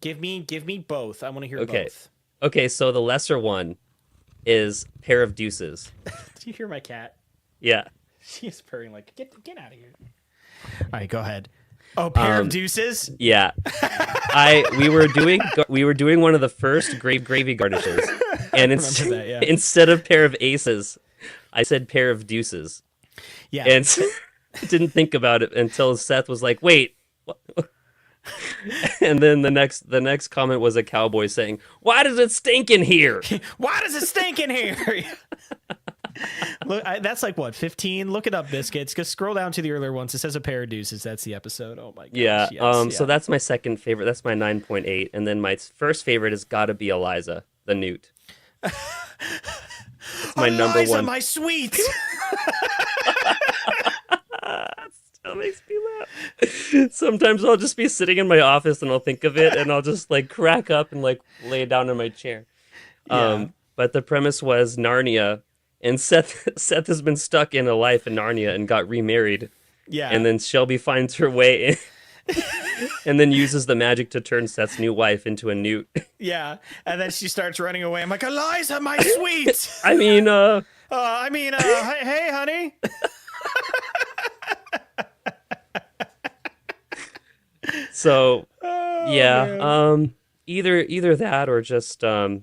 Speaker 1: Give me both. I want to hear
Speaker 2: Okay.
Speaker 1: both.
Speaker 2: Okay, so the lesser one is pair of deuces.
Speaker 1: Do you hear my cat?
Speaker 2: Yeah.
Speaker 1: She is purring like, get out of here. All right, go ahead. Oh, pair of deuces?
Speaker 2: Yeah. we were doing one of the first gravy garnishes. And instead of pair of aces, I said pair of deuces.
Speaker 1: Yeah.
Speaker 2: And didn't think about it until Seth was like, "Wait." What? And then the next comment was a cowboy saying, "Why does it stink in here?
Speaker 1: Why does it stink in here?" Look, that's like what, 15? Look it up, biscuits. Just scroll down to the earlier ones. It says a pair of deuces. That's the episode. Oh my gosh.
Speaker 2: Yeah.
Speaker 1: Yes,
Speaker 2: So that's my second favorite. That's my 9.8, and then my first favorite has got to be Eliza, the newt. It's my number
Speaker 1: Eliza,
Speaker 2: one.
Speaker 1: my sweet.
Speaker 2: Still makes me laugh. Sometimes I'll just be sitting in my office and I'll think of it and I'll just like crack up and like lay down in my chair.
Speaker 1: Yeah.
Speaker 2: But the premise was Narnia, and Seth has been stuck in a life in Narnia and got remarried.
Speaker 1: Yeah.
Speaker 2: And then Shelby finds her way in. And then uses the magic to turn Seth's new wife into a newt.
Speaker 1: Yeah, and then she starts running away. I'm like, Eliza, my sweet.
Speaker 2: I mean,
Speaker 1: hey, honey.
Speaker 2: So, yeah,
Speaker 1: man.
Speaker 2: either that or just I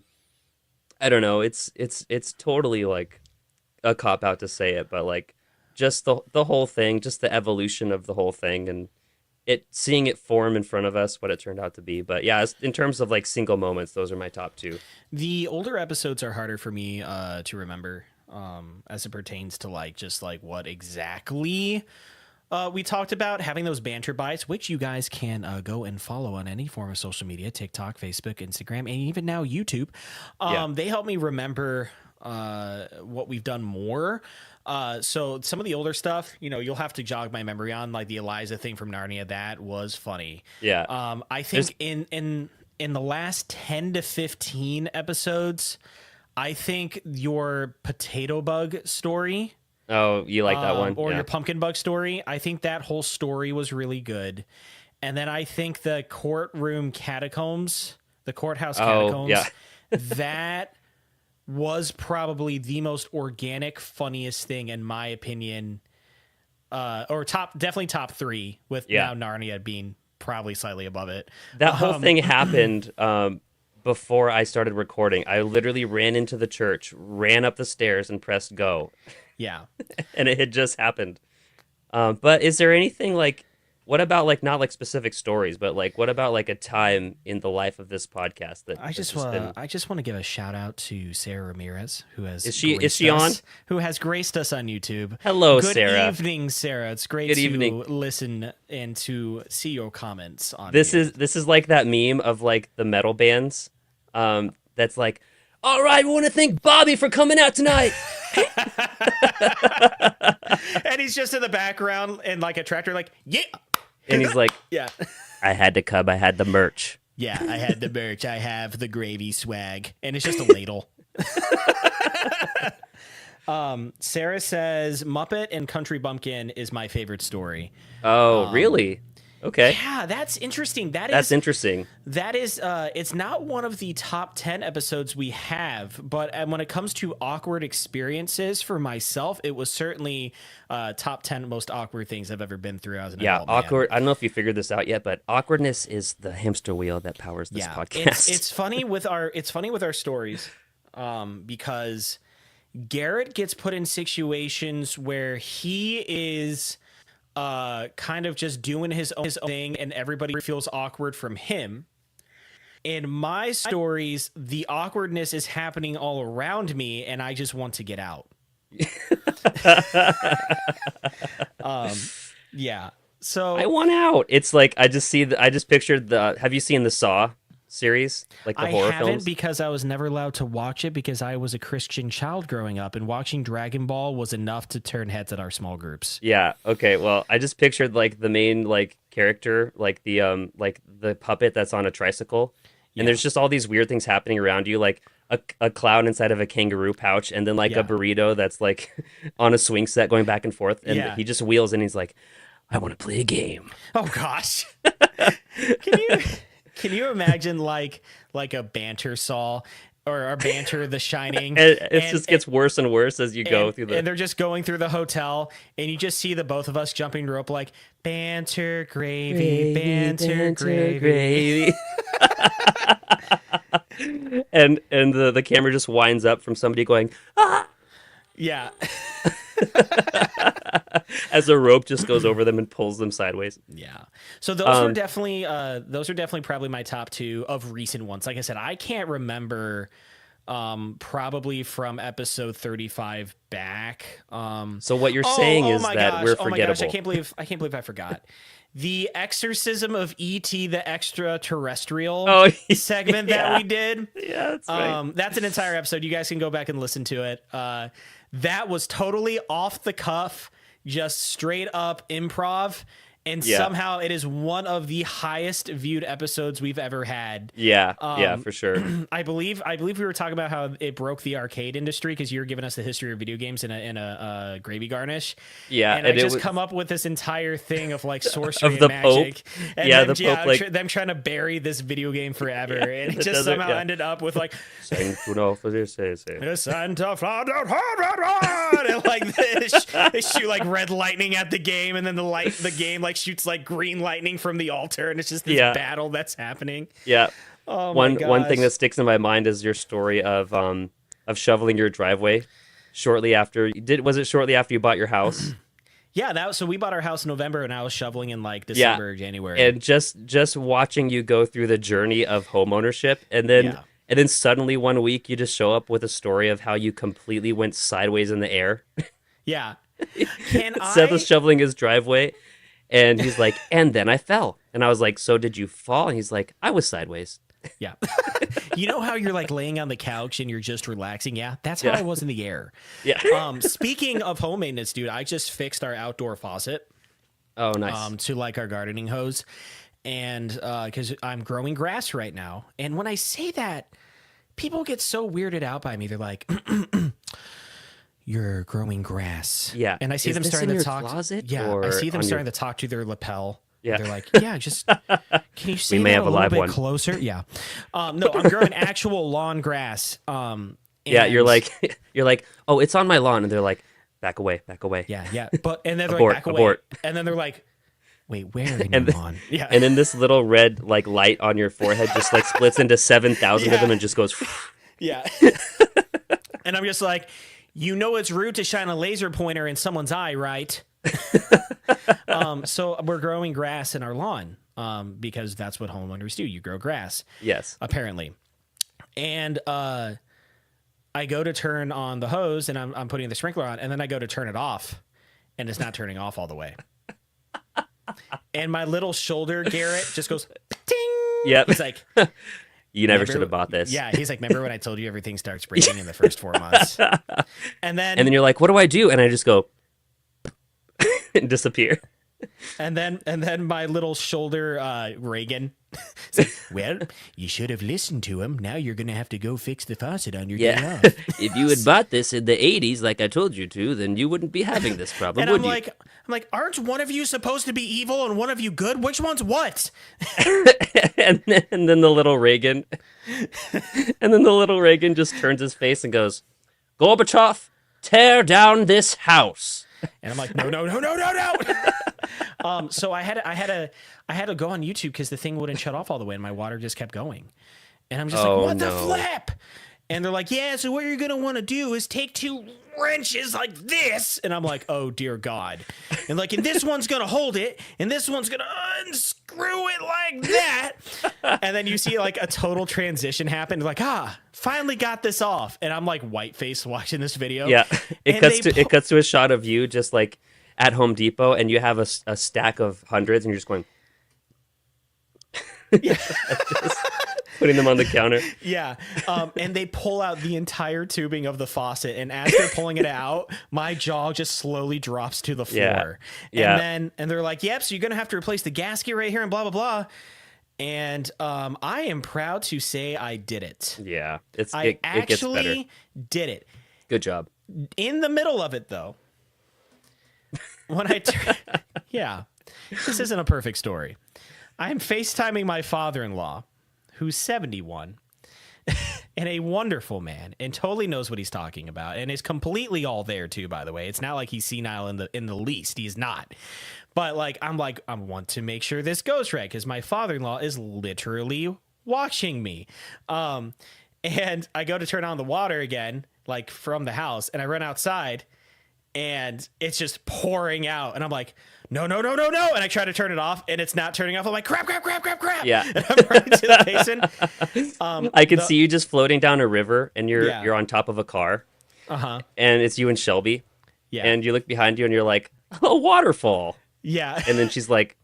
Speaker 2: don't know. It's totally like a cop out to say it, but like just the whole thing, just the evolution of the whole thing, and seeing it form in front of us, what it turned out to be. But yeah, in terms of like single moments, those are my top two.
Speaker 1: The older episodes are harder for me to remember as it pertains to like just like what exactly we talked about, having those banter bites, which you guys can go and follow on any form of social media, TikTok, Facebook, Instagram, and even now YouTube. They help me remember what we've done more. So some of the older stuff, you'll have to jog my memory on, like the Eliza thing from Narnia. That was funny.
Speaker 2: Yeah.
Speaker 1: I think in the last 10 to 15 episodes, I think your potato bug story.
Speaker 2: Oh, you like that one?
Speaker 1: Or your pumpkin bug story. I think that whole story was really good. And then I think the courtroom catacombs, the courthouse catacombs, that was probably the most organic, funniest thing in my opinion. Or definitely top three, with now Narnia being probably slightly above it.
Speaker 2: That whole thing happened before I started recording. I literally ran into the church, ran up the stairs, and pressed go.
Speaker 1: Yeah.
Speaker 2: And it had just happened. But is there anything like, what about like, not like specific stories, but like, what about like a time in the life of this podcast that
Speaker 1: I just want to give a shout out to Sarah Ramirez, who has
Speaker 2: is she on?
Speaker 1: Who has graced us on YouTube.
Speaker 2: Hello,
Speaker 1: Good
Speaker 2: Sarah.
Speaker 1: Good evening, Sarah. It's great to listen and to see your comments on
Speaker 2: this
Speaker 1: here.
Speaker 2: This is like that meme of like the metal bands that's like, all right, we want to thank Bobby for coming out tonight.
Speaker 1: And he's just in the background in like a tractor, like, yeah.
Speaker 2: And he's like,
Speaker 1: yeah.
Speaker 2: I had to come. I had the merch.
Speaker 1: Yeah, I had the merch. I have the gravy swag. And it's just a ladle. Sarah says Muppet and Country Bumpkin is my favorite story.
Speaker 2: Oh, really? Okay.
Speaker 1: Yeah, that's interesting.
Speaker 2: That's interesting.
Speaker 1: That is, it's not one of the top 10 episodes we have, but when it comes to awkward experiences for myself, it was certainly top 10 most awkward things I've ever been through as an adult man.
Speaker 2: Awkward. I don't know if you figured this out yet, but awkwardness is the hamster wheel that powers this podcast.
Speaker 1: It's funny with our stories, because Garrett gets put in situations where he is kind of just doing his own thing and everybody feels awkward from him. In my stories, the awkwardness is happening all around me and I just want to get out. Yeah. So
Speaker 2: I want out. It's like I just pictured have you seen the Saw series, like the horror films?
Speaker 1: I haven't, because I was never allowed to watch it because I was a Christian child growing up, and watching Dragon Ball was enough to turn heads at our small groups.
Speaker 2: Yeah. Okay. Well, I just pictured like the main like character, like the puppet that's on a tricycle, and there's just all these weird things happening around you, like a clown inside of a kangaroo pouch, and then like a burrito that's like on a swing set going back and forth, and he just wheels and he's like, I want to play a game.
Speaker 1: Oh gosh. Can you imagine like a banter Saw or a banter The Shining?
Speaker 2: And it just gets worse and worse as you go through the.
Speaker 1: And they're just going through the hotel, and you just see the both of us jumping rope like banter gravy, banter gravy.
Speaker 2: and the camera just winds up from somebody going, ah!
Speaker 1: Yeah.
Speaker 2: As a rope just goes over them and pulls them sideways.
Speaker 1: Yeah. So those are definitely probably my top two of recent ones. Like I said, I can't remember probably from episode 35 back.
Speaker 2: So what you're saying is that we're forgettable. Oh my gosh,
Speaker 1: I can't believe I forgot. The Exorcism of E.T. the Extraterrestrial segment that we did.
Speaker 2: Yeah, that's right.
Speaker 1: That's an entire episode. You guys can go back and listen to it. That was totally off the cuff, just straight up improv. And somehow it is one of the highest viewed episodes we've ever had.
Speaker 2: Yeah, for sure.
Speaker 1: I believe we were talking about how it broke the arcade industry because you're giving us the history of video games in a gravy garnish.
Speaker 2: Yeah,
Speaker 1: and I just come up with this entire thing of like sorcery
Speaker 2: of the
Speaker 1: and magic.
Speaker 2: Pope.
Speaker 1: And
Speaker 2: the Pope, like
Speaker 1: them trying to bury this video game forever, and it just somehow ended up with like
Speaker 2: Santa
Speaker 1: and like they shoot like red lightning at the game, and then the game like shoots like green lightning from the altar, and it's just this battle that's happening.
Speaker 2: Yeah.
Speaker 1: Oh
Speaker 2: one thing that sticks in my mind is your story of shoveling your driveway shortly after you bought your house?
Speaker 1: Yeah, so we bought our house in November, and I was shoveling in like December or January.
Speaker 2: And just watching you go through the journey of homeownership, and then suddenly one week you just show up with a story of how you completely went sideways in the air.
Speaker 1: Yeah.
Speaker 2: Seth was shoveling his driveway, and he's like, and then I fell. And I was like, so did you fall? And he's like, I was sideways.
Speaker 1: Yeah. You know how you're like laying on the couch and you're just relaxing? Yeah, that's how I was in the air.
Speaker 2: Yeah.
Speaker 1: Speaking of home maintenance, dude, I just fixed our outdoor faucet.
Speaker 2: Oh, nice.
Speaker 1: To like our gardening hose. And because I'm growing grass right now. And when I say that, people get so weirded out by me. They're like, you're growing grass.
Speaker 2: Yeah.
Speaker 1: And I see them starting to talk.
Speaker 2: Closet,
Speaker 1: I see them starting to talk to their lapel.
Speaker 2: Yeah.
Speaker 1: They're like, yeah, just can you say
Speaker 2: we may
Speaker 1: that
Speaker 2: have
Speaker 1: a little bit
Speaker 2: one
Speaker 1: closer? Yeah. No, I'm growing actual lawn grass.
Speaker 2: Yeah, you're like, oh, it's on my lawn, and they're like, back away.
Speaker 1: Yeah. But and then they're
Speaker 2: abort,
Speaker 1: like, back away.
Speaker 2: abort.
Speaker 1: And then they're like, wait, where in your lawn? Yeah.
Speaker 2: And then this little red like light on your forehead just like splits into 7,000 of them and just goes.
Speaker 1: Yeah. And I'm just like, you know it's rude to shine a laser pointer in someone's eye, right? So we're growing grass in our lawn because that's what homeowners do. You grow grass.
Speaker 2: Yes.
Speaker 1: Apparently. And I go to turn on the hose, and I'm putting the sprinkler on, and then I go to turn it off, and it's not turning off all the way. And my little shoulder, Garrett, just goes, ting.
Speaker 2: Yep.
Speaker 1: He's like,
Speaker 2: you never should have bought this.
Speaker 1: Yeah, he's like, remember when I told you everything starts breaking in the first 4 months? And then
Speaker 2: you're like, what do I do? And I just go and disappear.
Speaker 1: And then my little shoulder, Reagan, said, well, you should have listened to him. Now you're going to have to go fix the faucet on your day off.
Speaker 2: If you had bought this in the 80s, like I told you to, then you wouldn't be having this problem,
Speaker 1: and
Speaker 2: would
Speaker 1: I'm
Speaker 2: you?
Speaker 1: I'm like, aren't one of you supposed to be evil and one of you good? Which one's what?
Speaker 2: and then the little Reagan, just turns his face and goes, Gorbachev, tear down this house.
Speaker 1: And I'm like, no. So I had to go on YouTube because the thing wouldn't shut off all the way, and my water just kept going. And I'm just like, what the flip? And they're like, yeah, so what you're going to want to do is take 2 wrenches like this. And I'm like, oh, dear God. And like, and this one's going to hold it, and this one's going to unscrew it like that. And then you see like a total transition happen. Like, finally got this off. And I'm like white-faced watching this video.
Speaker 2: Yeah, it cuts to a shot of you just like at Home Depot, and you have a stack of hundreds, and you're just going...
Speaker 1: Yeah.
Speaker 2: Just putting them on the counter.
Speaker 1: Yeah. And they pull out the entire tubing of the faucet, and as they're pulling it out, my jaw just slowly drops to the floor.
Speaker 2: Yeah.
Speaker 1: And they're like, yep, so you're gonna have to replace the gasket right here and blah blah blah. And I am proud to say I did it.
Speaker 2: Yeah. It
Speaker 1: actually
Speaker 2: gets better.
Speaker 1: Did it.
Speaker 2: Good job.
Speaker 1: In the middle of it though, when yeah. This isn't a perfect story. I'm FaceTiming my father-in-law, who's 71 and a wonderful man and totally knows what he's talking about and is completely all there too, by the way. It's not like he's senile in the least. He's not. But I want to make sure this goes right because my father-in-law is literally watching me. And I go to turn on the water again, like from the house, and I run outside and it's just pouring out. And I'm like, no. And I try to turn it off and it's not turning off. I'm like, crap.
Speaker 2: Yeah.
Speaker 1: And I'm running to the basin.
Speaker 2: I can see you just floating down a river and you're on top of a car.
Speaker 1: Uh-huh.
Speaker 2: And it's you and Shelby.
Speaker 1: Yeah.
Speaker 2: And you look behind you and you're like, a waterfall.
Speaker 1: Yeah.
Speaker 2: And then she's like,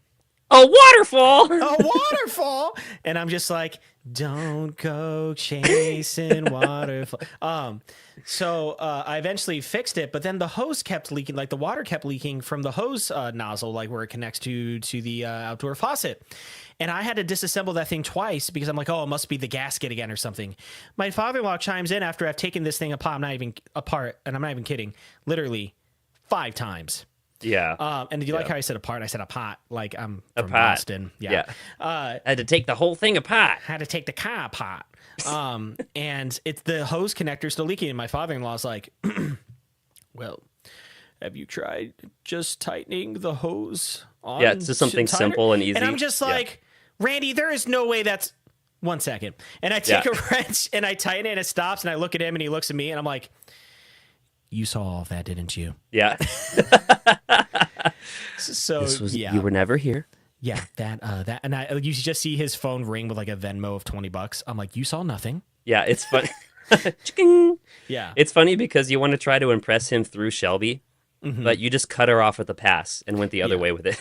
Speaker 2: a waterfall.
Speaker 1: A waterfall. And I'm just like, don't go chasing waterfall. So I eventually fixed it, but then the hose kept leaking, like the water kept leaking from the hose nozzle, like where it connects to the outdoor faucet. And I had to disassemble that thing twice because I'm like, oh, it must be the gasket again or something. My father-in-law chimes in after I've taken this thing apart, and I'm not even kidding, literally 5 times.
Speaker 2: Yeah.
Speaker 1: And did you like how I said apart? I said a pot, like I'm
Speaker 2: A
Speaker 1: from
Speaker 2: pot.
Speaker 1: Boston. Yeah.
Speaker 2: I had to take the whole thing apart.
Speaker 1: Had to take the car apart. And it's the hose connector still leaking. And my father-in-law's like, well, have you tried just tightening the hose on?
Speaker 2: Yeah, it's just something
Speaker 1: tighter?
Speaker 2: simple and easy.
Speaker 1: And I'm just like, Randy, there is no way that's 1 second. And I take a wrench and I tighten it and it stops. And I look at him and he looks at me and I'm like, you saw all of that, didn't you?
Speaker 2: Yeah.
Speaker 1: So
Speaker 2: you were never here.
Speaker 1: Yeah, that, and you just see his phone ring with like a Venmo of $20. I'm like, you saw nothing.
Speaker 2: Yeah, it's funny. Chicking.
Speaker 1: Yeah,
Speaker 2: It's funny because you want to try to impress him through Shelby, but you just cut her off at the pass and went the other way with it.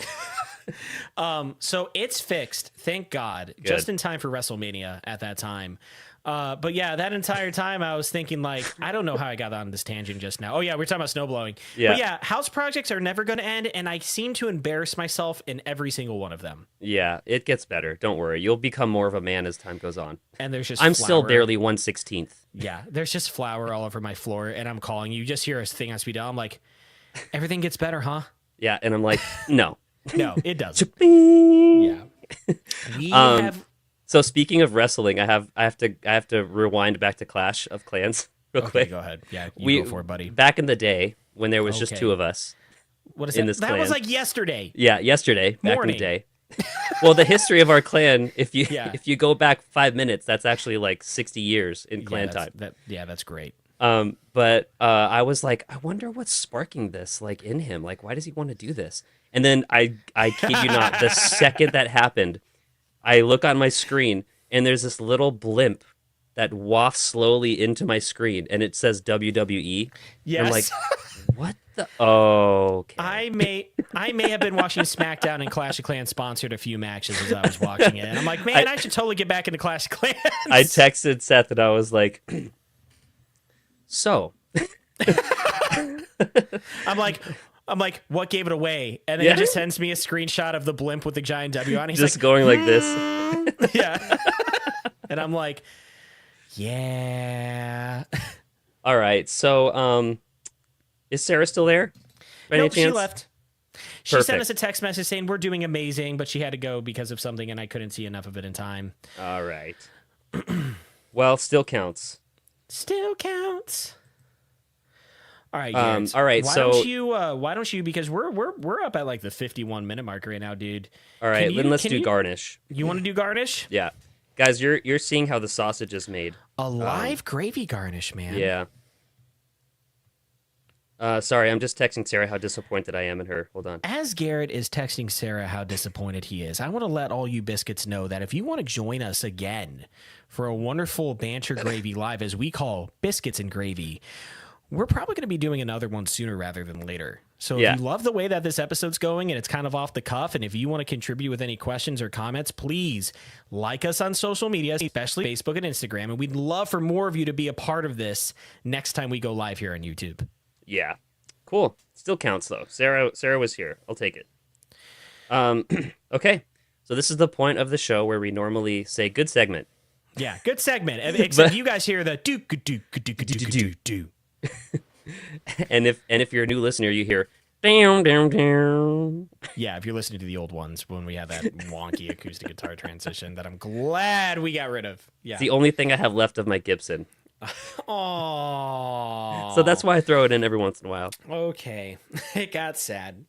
Speaker 1: So it's fixed, thank God, just in time for WrestleMania at that time. But yeah, that entire time I was thinking like, I don't know how I got on this tangent just now. Oh yeah, we're talking about snowblowing.
Speaker 2: Yeah.
Speaker 1: But yeah, house projects are never going to end, and I seem to embarrass myself in every single one of them.
Speaker 2: Yeah, it gets better. Don't worry. You'll become more of a man as time goes on.
Speaker 1: And there's just
Speaker 2: I'm
Speaker 1: flour.
Speaker 2: still barely 1/16.
Speaker 1: Yeah, there's just flour all over my floor, and I'm calling you. Just hear a thing on speed dial. I'm like, everything gets better, huh?
Speaker 2: Yeah, and I'm like, no.
Speaker 1: No, it doesn't.
Speaker 2: Yeah.
Speaker 1: We have.
Speaker 2: So speaking of wrestling, I have to rewind back to Clash of Clans real quick.
Speaker 1: Go ahead. Yeah, go for it, buddy.
Speaker 2: Back in the day when there was just 2 of us.
Speaker 1: What is
Speaker 2: in
Speaker 1: that?
Speaker 2: this
Speaker 1: That
Speaker 2: clan.
Speaker 1: was like yesterday.
Speaker 2: Yeah, yesterday, back
Speaker 1: Morning.
Speaker 2: in the day. Well, the history of our clan, if you
Speaker 1: Yeah.
Speaker 2: if you go back 5 minutes, that's actually like 60 years in clan time.
Speaker 1: That's great.
Speaker 2: But I was like, I wonder what's sparking this like in him. Like, why does he want to do this? And then I kid you not, the second that happened, I look on my screen and there's this little blimp that wafts slowly into my screen and it says WWE.
Speaker 1: Yes.
Speaker 2: I'm like, what the? Oh, okay.
Speaker 1: I may have been watching SmackDown and Clash of Clans sponsored a few matches as I was watching it. And I'm like, man, I should totally get back into Clash of Clans.
Speaker 2: I texted Seth and I was like, so.
Speaker 1: I'm like, what gave it away? And then he just sends me a screenshot of the blimp with the giant W on it. He's
Speaker 2: just
Speaker 1: like,
Speaker 2: going like this.
Speaker 1: Yeah. And I'm like, yeah.
Speaker 2: All right. So, is Sarah still there? By any
Speaker 1: Nope, she
Speaker 2: chance?
Speaker 1: left. She
Speaker 2: Perfect.
Speaker 1: sent us a text message saying we're doing amazing, but she had to go because of something, and I couldn't see enough of it in time.
Speaker 2: All right. Well, still counts.
Speaker 1: Still counts. All right, Garrett.
Speaker 2: all right,
Speaker 1: Why don't you? Because we're up at like the 51-minute mark right now, dude.
Speaker 2: All right, then let's do garnish.
Speaker 1: You want to do garnish?
Speaker 2: Yeah, guys, you're seeing how the sausage is made.
Speaker 1: A live gravy garnish, man.
Speaker 2: Yeah. Sorry, I'm just texting Sarah how disappointed I am in her. Hold on.
Speaker 1: As Garrett is texting Sarah how disappointed he is, I want to let all you biscuits know that if you want to join us again for a wonderful banter gravy live, as we call biscuits and gravy, we're probably going to be doing another one sooner rather than later. So if you love the way that this episode's going and it's kind of off the cuff, and if you want to contribute with any questions or comments, please like us on social media, especially Facebook and Instagram. And we'd love for more of you to be a part of this next time we go live here on YouTube.
Speaker 2: Yeah. Cool. Still counts though. Sarah was here. I'll take it. Okay. So this is the point of the show where we normally say good segment.
Speaker 1: Yeah, good segment. Except you guys hear the do.
Speaker 2: And if you're a new listener, you hear Down, down, down.
Speaker 1: Yeah, if you're listening to the old ones when we had that wonky acoustic guitar transition that I'm glad we got rid of.
Speaker 2: It's
Speaker 1: Yeah.
Speaker 2: the only thing I have left of my Gibson. So that's
Speaker 1: Oh.
Speaker 2: why I throw it in every once in a while.
Speaker 1: Okay. It got sad.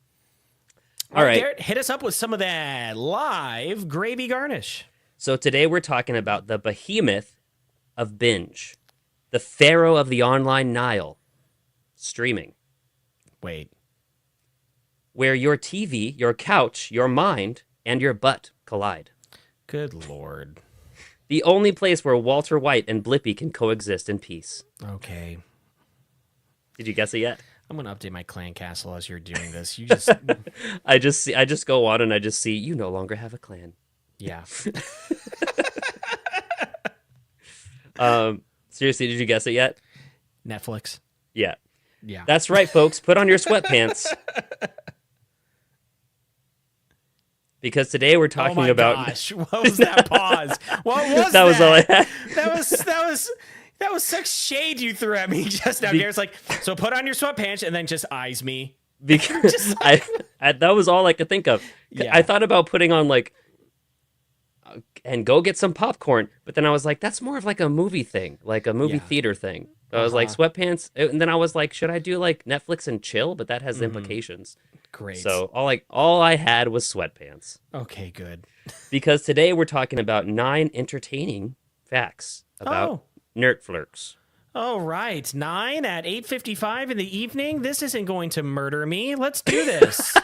Speaker 2: All right.
Speaker 1: Garrett, hit us up with some of that live gravy garnish.
Speaker 2: So today we're talking about the behemoth of binge, the pharaoh of the online Nile, streaming,
Speaker 1: Wait.
Speaker 2: where your TV, your couch, your mind, and your butt collide.
Speaker 1: Good Lord.
Speaker 2: The only place where Walter White and Blippi can coexist in peace.
Speaker 1: Okay.
Speaker 2: Did you guess it yet?
Speaker 1: I'm going to update my clan castle as you're doing this. You just,
Speaker 2: I just go on and I just see you no longer have a clan.
Speaker 1: yeah.
Speaker 2: Seriously, did you guess it yet?
Speaker 1: Netflix.
Speaker 2: Yeah.
Speaker 1: Yeah.
Speaker 2: That's right, folks. Put on your sweatpants. Because today we're talking about.
Speaker 1: Gosh, what was that pause? What was that?
Speaker 2: That was all I had.
Speaker 1: That was such shade you threw at me just now. Garrett's like, so put on your sweatpants and then just eyes me.
Speaker 2: Because I that was all I could think of.
Speaker 1: Yeah.
Speaker 2: I thought about putting on like and go get some popcorn, but then I was like, that's more of like a movie thing, like a movie
Speaker 1: Yeah.
Speaker 2: theater thing. I was like sweatpants, and then I was like, should I do like Netflix and chill? But that has implications.
Speaker 1: Great.
Speaker 2: So all I had was sweatpants.
Speaker 1: Okay, good.
Speaker 2: Because today we're talking about 9 entertaining facts about Nerdflix.
Speaker 1: Oh, right. 9 at 8:55 in the evening. This isn't going to murder me. Let's do this.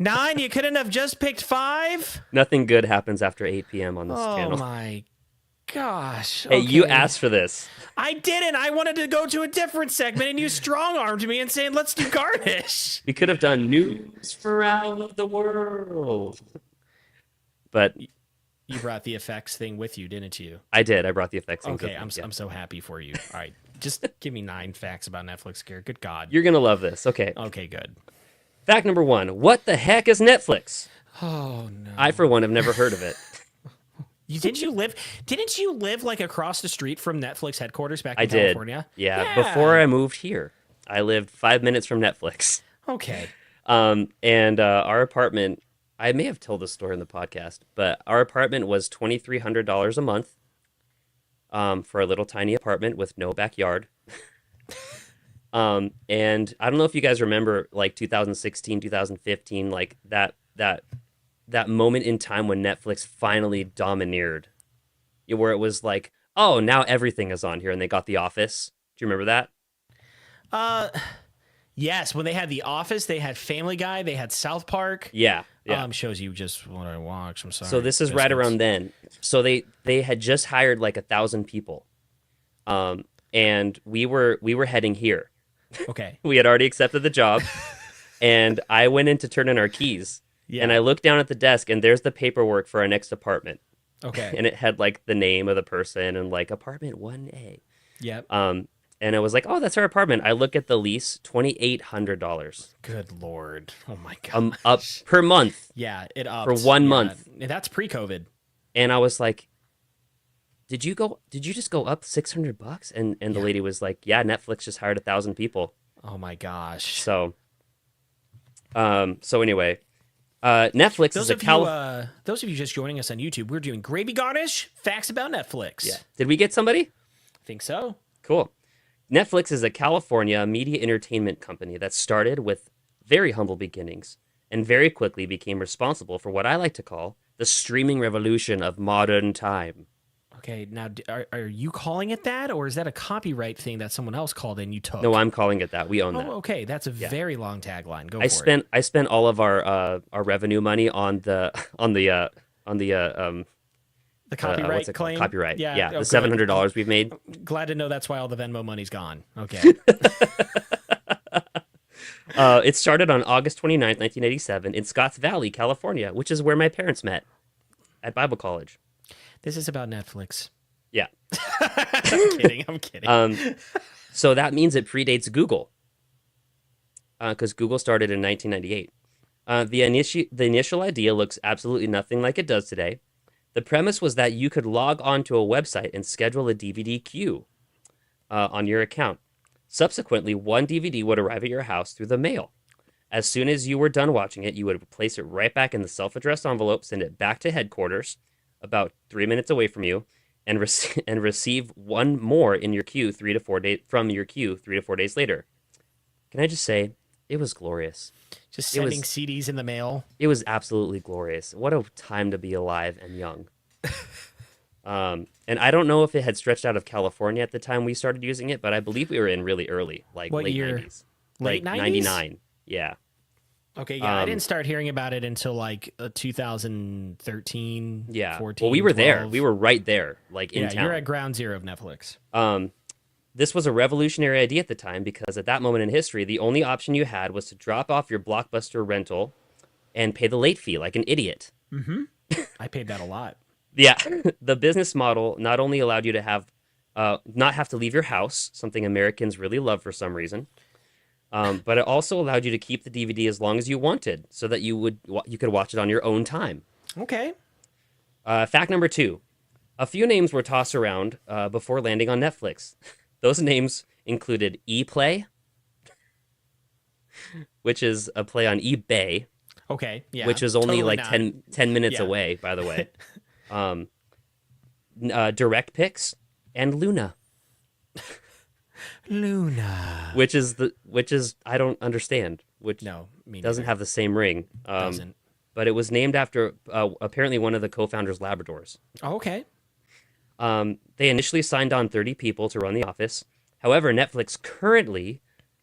Speaker 1: 9, you couldn't have just picked 5?
Speaker 2: Nothing good happens after 8 p.m. on this
Speaker 1: Oh,
Speaker 2: channel.
Speaker 1: my gosh.
Speaker 2: Hey, you
Speaker 1: Okay.
Speaker 2: asked for this.
Speaker 1: I didn't. I wanted to go to a different segment, and you strong-armed me and saying, let's do Garnish.
Speaker 2: We could have done news for around the world. But
Speaker 1: You brought the effects thing with you, didn't you?
Speaker 2: I did. I brought the effects. things
Speaker 1: Okay,
Speaker 2: with me,
Speaker 1: I'm so happy for you. All right, just give me 9 facts about Netflix, Garrett. Good God.
Speaker 2: You're going to love this. Okay.
Speaker 1: Okay, good.
Speaker 2: Fact number 1. What the heck is Netflix?
Speaker 1: Oh no.
Speaker 2: I, for one, have never heard of it.
Speaker 1: Didn't you live like across the street from Netflix headquarters back in
Speaker 2: I did.
Speaker 1: California?
Speaker 2: Yeah. Before I moved here, I lived 5 minutes from Netflix.
Speaker 1: Okay.
Speaker 2: And our apartment, I may have told this story in the podcast, but our apartment was $2,300 a month for a little tiny apartment with no backyard. And I don't know if you guys remember like 2016, 2015, like that moment in time when Netflix finally domineered, where it was like, oh, now everything is on here, and they got The Office. Do you remember that?
Speaker 1: Yes, when they had The Office, they had Family Guy, they had South Park.
Speaker 2: Yeah. Yeah.
Speaker 1: Shows you just what I watch. I'm sorry.
Speaker 2: So this is right around then. So they had just hired like 1,000 people, and we were heading here.
Speaker 1: Okay.
Speaker 2: We had already accepted the job, and I went in to turn in our keys,
Speaker 1: Yeah.
Speaker 2: and I looked down at the desk, and there's the paperwork for our next apartment,
Speaker 1: Okay.
Speaker 2: and it had like the name of the person and like apartment 1A.
Speaker 1: Yep.
Speaker 2: And I was like, oh, that's our apartment. I look at the lease, $2,800
Speaker 1: Good Lord. Oh my God.
Speaker 2: up per month.
Speaker 1: Yeah, it upped.
Speaker 2: For 1 month.
Speaker 1: That's pre-COVID.
Speaker 2: And I was like, did you just go up $600? And the lady was like, yeah, Netflix just hired 1,000 people.
Speaker 1: Oh my gosh.
Speaker 2: So anyway, Netflix
Speaker 1: Those
Speaker 2: is
Speaker 1: those of you just joining us on YouTube, we're doing Gravy Garnish, facts about Netflix.
Speaker 2: Yeah. Did we get somebody?
Speaker 1: Think so.
Speaker 2: Cool. Netflix is a California media entertainment company that started with very humble beginnings and very quickly became responsible for what I like to call the streaming revolution of modern time.
Speaker 1: Okay, now are you calling it that, or is that a copyright thing that someone else called and you took?
Speaker 2: No, I'm calling it that. We own that.
Speaker 1: Oh, okay, that's a very long tagline. Go
Speaker 2: I
Speaker 1: for it.
Speaker 2: I spent all of our revenue money on the
Speaker 1: The copyright
Speaker 2: what's it called?
Speaker 1: claim.
Speaker 2: Copyright. Yeah,
Speaker 1: oh,
Speaker 2: the $700 we've made.
Speaker 1: Glad to know that's why all the Venmo money's gone. Okay.
Speaker 2: It started on August 29th, 1987 in Scotts Valley, California, which is where my parents met at Bible college.
Speaker 1: This is about Netflix.
Speaker 2: Yeah.
Speaker 1: I'm kidding.
Speaker 2: So that means it predates Google, because Google started in 1998. The initial idea looks absolutely nothing like it does today. The premise was that you could log onto a website and schedule a DVD queue on your account. Subsequently, one DVD would arrive at your house through the mail. As soon as you were done watching it, you would place it right back in the self-addressed envelope, send it back to headquarters, about 3 minutes away from you, and receive one more in your queue 3 to 4 days from your queue 3 to 4 days later. Can I just say, it was glorious.
Speaker 1: Just sending CDs in the mail.
Speaker 2: It was absolutely glorious. What a time to be alive and young. And I don't know if it had stretched out of California at the time we started using it, but I believe we were in really early, like
Speaker 1: What
Speaker 2: late
Speaker 1: year?
Speaker 2: 90s.
Speaker 1: Late
Speaker 2: like
Speaker 1: 90s?
Speaker 2: 99. Yeah.
Speaker 1: Okay, yeah, I didn't start hearing about it until like 2013,
Speaker 2: Yeah.
Speaker 1: 14,
Speaker 2: Well, we were
Speaker 1: 12.
Speaker 2: there. We were right there, like in town.
Speaker 1: You're at ground zero of Netflix.
Speaker 2: This was a revolutionary idea at the time because at that moment in history, the only option you had was to drop off your Blockbuster rental and pay the late fee like an idiot.
Speaker 1: I paid that a lot.
Speaker 2: Yeah. The business model not only allowed you to have not have to leave your house, something Americans really love for some reason, but it also allowed you to keep the DVD as long as you wanted so that you could watch it on your own time.
Speaker 1: Okay.
Speaker 2: Fact number 2. A few names were tossed around before landing on Netflix. Those names included ePlay, which is a play on eBay,
Speaker 1: Okay, yeah.
Speaker 2: which is only
Speaker 1: Totally
Speaker 2: like
Speaker 1: not.
Speaker 2: 10 minutes
Speaker 1: Yeah.
Speaker 2: away, by the way. Direct Picks and Luna,
Speaker 1: Luna.
Speaker 2: which is I don't understand, which
Speaker 1: No, me
Speaker 2: doesn't
Speaker 1: neither.
Speaker 2: have the same ring.
Speaker 1: Doesn't.
Speaker 2: But it was named after apparently one of the co-founders' Labradors.
Speaker 1: Oh, okay.
Speaker 2: They initially signed on 30 people to run the office. However, Netflix currently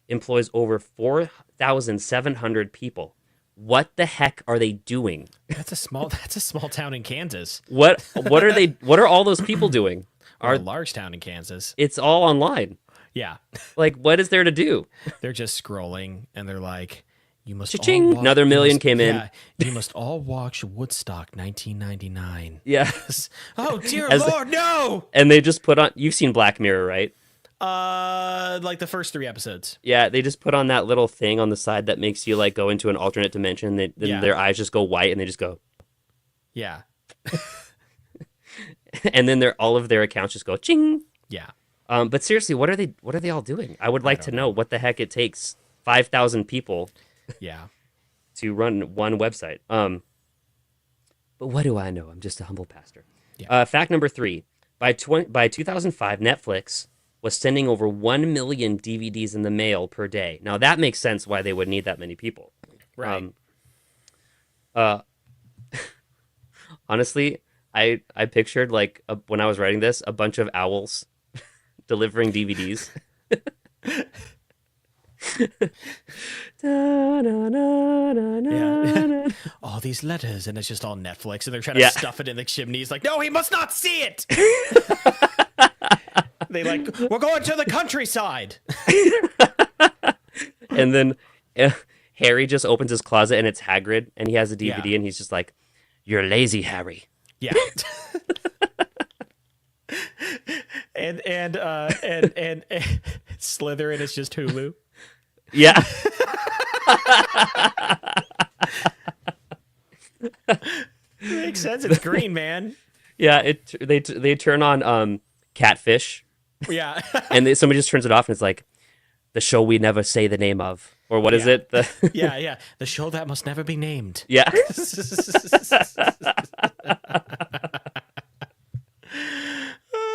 Speaker 2: employs over 4,700 people. What the heck are they doing?
Speaker 1: That's a small town in Kansas.
Speaker 2: What are all those people doing?
Speaker 1: Or a large town in Kansas.
Speaker 2: It's all online.
Speaker 1: Yeah.
Speaker 2: Like, what is there to do?
Speaker 1: They're just scrolling and they're like, you must
Speaker 2: Cha-ching!
Speaker 1: all
Speaker 2: Another million came in.
Speaker 1: Yeah, you must all watch Woodstock 1999.
Speaker 2: Yeah.
Speaker 1: Oh dear
Speaker 2: As-
Speaker 1: Lord, no!
Speaker 2: And they just put on, you've seen Black Mirror, right?
Speaker 1: Like the first 3 episodes.
Speaker 2: Yeah, they just put on that little thing on the side that makes you like go into an alternate dimension. Then
Speaker 1: Yeah.
Speaker 2: their eyes just go white and they just go,
Speaker 1: Yeah.
Speaker 2: and then all of their accounts just go ching.
Speaker 1: Yeah.
Speaker 2: But seriously, what are they all doing? I would like to know what the heck it takes 5,000 people
Speaker 1: Yeah.
Speaker 2: to run one website. But what do I know? I'm just a humble pastor.
Speaker 1: Yeah.
Speaker 2: Fact number 3: by 2005, Netflix was sending over 1 million DVDs in the mail per day. Now that makes sense why they would need that many people.
Speaker 1: Right.
Speaker 2: Honestly, I pictured like when I was writing this, a bunch of owls delivering DVDs.
Speaker 1: Yeah. All these letters, and it's just all Netflix, and they're trying to
Speaker 2: Yeah.
Speaker 1: stuff it in the chimneys. Like, no, he must not see it. They like, we're going to the countryside.
Speaker 2: And then Harry just opens his closet and it's Hagrid, and he has a DVD,
Speaker 1: Yeah.
Speaker 2: and he's just like, "You're lazy, Harry."
Speaker 1: Yeah. and Slytherin is just Hulu.
Speaker 2: Yeah.
Speaker 1: Makes sense. It's green, man.
Speaker 2: Yeah, they turn on Catfish,
Speaker 1: Yeah.
Speaker 2: and somebody just turns it off, and it's like, the show we never say the name of, or what is
Speaker 1: Yeah.
Speaker 2: it?
Speaker 1: Yeah. The show that must never be named.
Speaker 2: Yeah.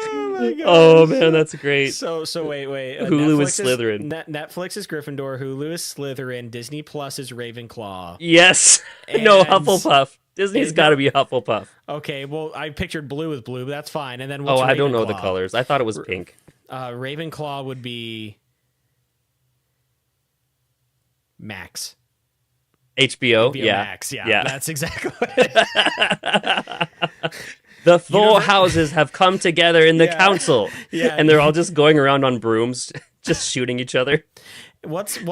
Speaker 1: Oh my god.
Speaker 2: Oh man, that's great.
Speaker 1: So wait.
Speaker 2: Hulu is Slytherin.
Speaker 1: Netflix is Gryffindor. Hulu is Slytherin. Disney Plus is Ravenclaw.
Speaker 2: Yes. No,
Speaker 1: And-
Speaker 2: Hufflepuff. Disney's got to be Hufflepuff.
Speaker 1: Okay, well, I pictured blue with blue, but that's fine. And then
Speaker 2: Oh,
Speaker 1: what's
Speaker 2: I don't know the
Speaker 1: Ravenclaw?
Speaker 2: colors. I thought it was pink.
Speaker 1: Ravenclaw would be Max.
Speaker 2: HBO.
Speaker 1: Be a
Speaker 2: Yeah.
Speaker 1: Max. Yeah. That's exactly what it is.
Speaker 2: The four houses have come together in the
Speaker 1: Yeah.
Speaker 2: council.
Speaker 1: Yeah.
Speaker 2: And they're all just going around on brooms, just shooting each other.
Speaker 1: What's the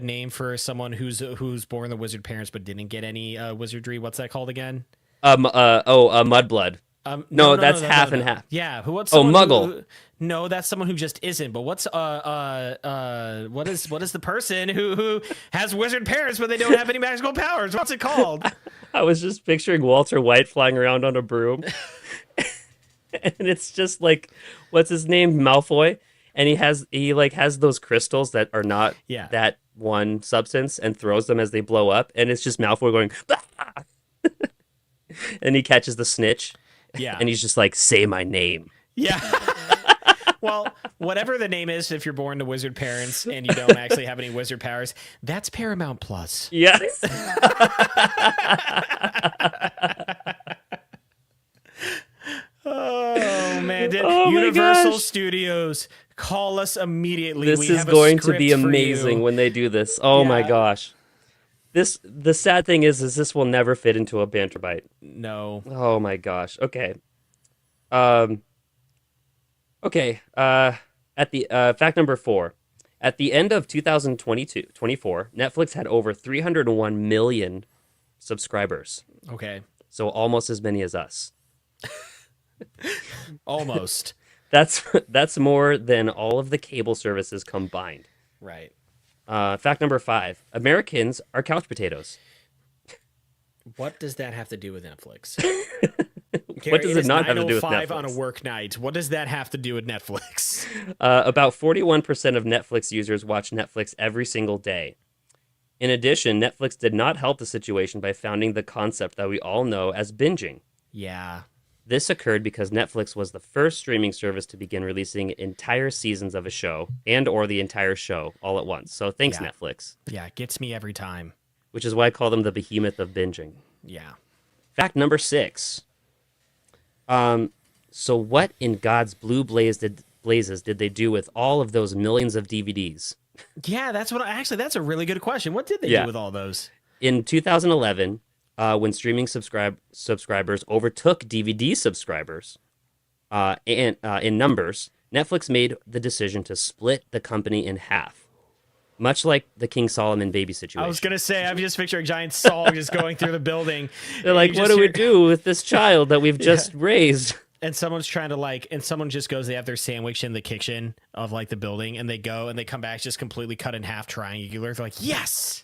Speaker 1: name for someone who's born the wizard parents but didn't get any wizardry? What's that called again?
Speaker 2: Mudblood. No, that's half and half.
Speaker 1: Yeah, what's
Speaker 2: Oh,
Speaker 1: someone
Speaker 2: Muggle.
Speaker 1: No, that's someone who just isn't. But what is the person who has wizard parents but they don't have any magical powers? What's it called?
Speaker 2: I was just picturing Walter White flying around on a broom. And it's just like, what's his name? Malfoy. and he like has those crystals that are not
Speaker 1: Yeah.
Speaker 2: that one substance and throws them as they blow up, and it's just Malfoy going, "Ah!" And he catches the snitch,
Speaker 1: Yeah.
Speaker 2: and he's just like, "Say my name."
Speaker 1: Yeah. Well, whatever the name is, if you're born to wizard parents and you don't actually have any wizard powers, that's Paramount Plus.
Speaker 2: Yes.
Speaker 1: Oh man!
Speaker 2: Oh, my
Speaker 1: Universal
Speaker 2: gosh.
Speaker 1: Studios, call us immediately.
Speaker 2: This
Speaker 1: We
Speaker 2: is
Speaker 1: have a
Speaker 2: going to be
Speaker 1: script for
Speaker 2: amazing
Speaker 1: you.
Speaker 2: when they do this. Oh my
Speaker 1: Yeah.
Speaker 2: gosh. The sad thing is this will never fit into a banter bite.
Speaker 1: No.
Speaker 2: Oh my gosh. Okay. Um. Okay. At the fact number 4, at the end of 2024, Netflix had over 301 million subscribers.
Speaker 1: Okay.
Speaker 2: So almost as many as us.
Speaker 1: Almost.
Speaker 2: That's more than all of the cable services combined.
Speaker 1: Right.
Speaker 2: Fact number 5: Americans are couch potatoes.
Speaker 1: What does that have to do with Netflix?
Speaker 2: What does it not have to do with
Speaker 1: 9:05 on a
Speaker 2: Netflix?
Speaker 1: work night. What does that have to do with Netflix?
Speaker 2: About 41% of Netflix users watch Netflix every single day. In addition, Netflix did not help the situation by founding the concept that we all know as binging.
Speaker 1: Yeah.
Speaker 2: This occurred because Netflix was the first streaming service to begin releasing entire seasons of a show and or the entire show all at once. So thanks,
Speaker 1: Yeah.
Speaker 2: Netflix,
Speaker 1: Yeah. It gets me every time.
Speaker 2: which is why I call them the behemoth of binging.
Speaker 1: Yeah.
Speaker 2: Fact number 6. So what in God's blazes did they do with all of those millions of DVDs?
Speaker 1: Yeah. That's that's a really good question. What did they
Speaker 2: Yeah.
Speaker 1: do with all those?
Speaker 2: In 2011, when streaming subscribers overtook DVD subscribers in numbers, Netflix made the decision to split the company in half, much like the King Solomon baby situation.
Speaker 1: I was going to say, I'm just picturing a giant Saul just going through the building.
Speaker 2: They're like,
Speaker 1: You
Speaker 2: what
Speaker 1: just
Speaker 2: do we
Speaker 1: hear-
Speaker 2: do with this child that we've just raised?
Speaker 1: And someone's trying to and someone just goes, they have their sandwich in the kitchen of the building, and they go and they come back just completely cut in half triangular. They're like, yes.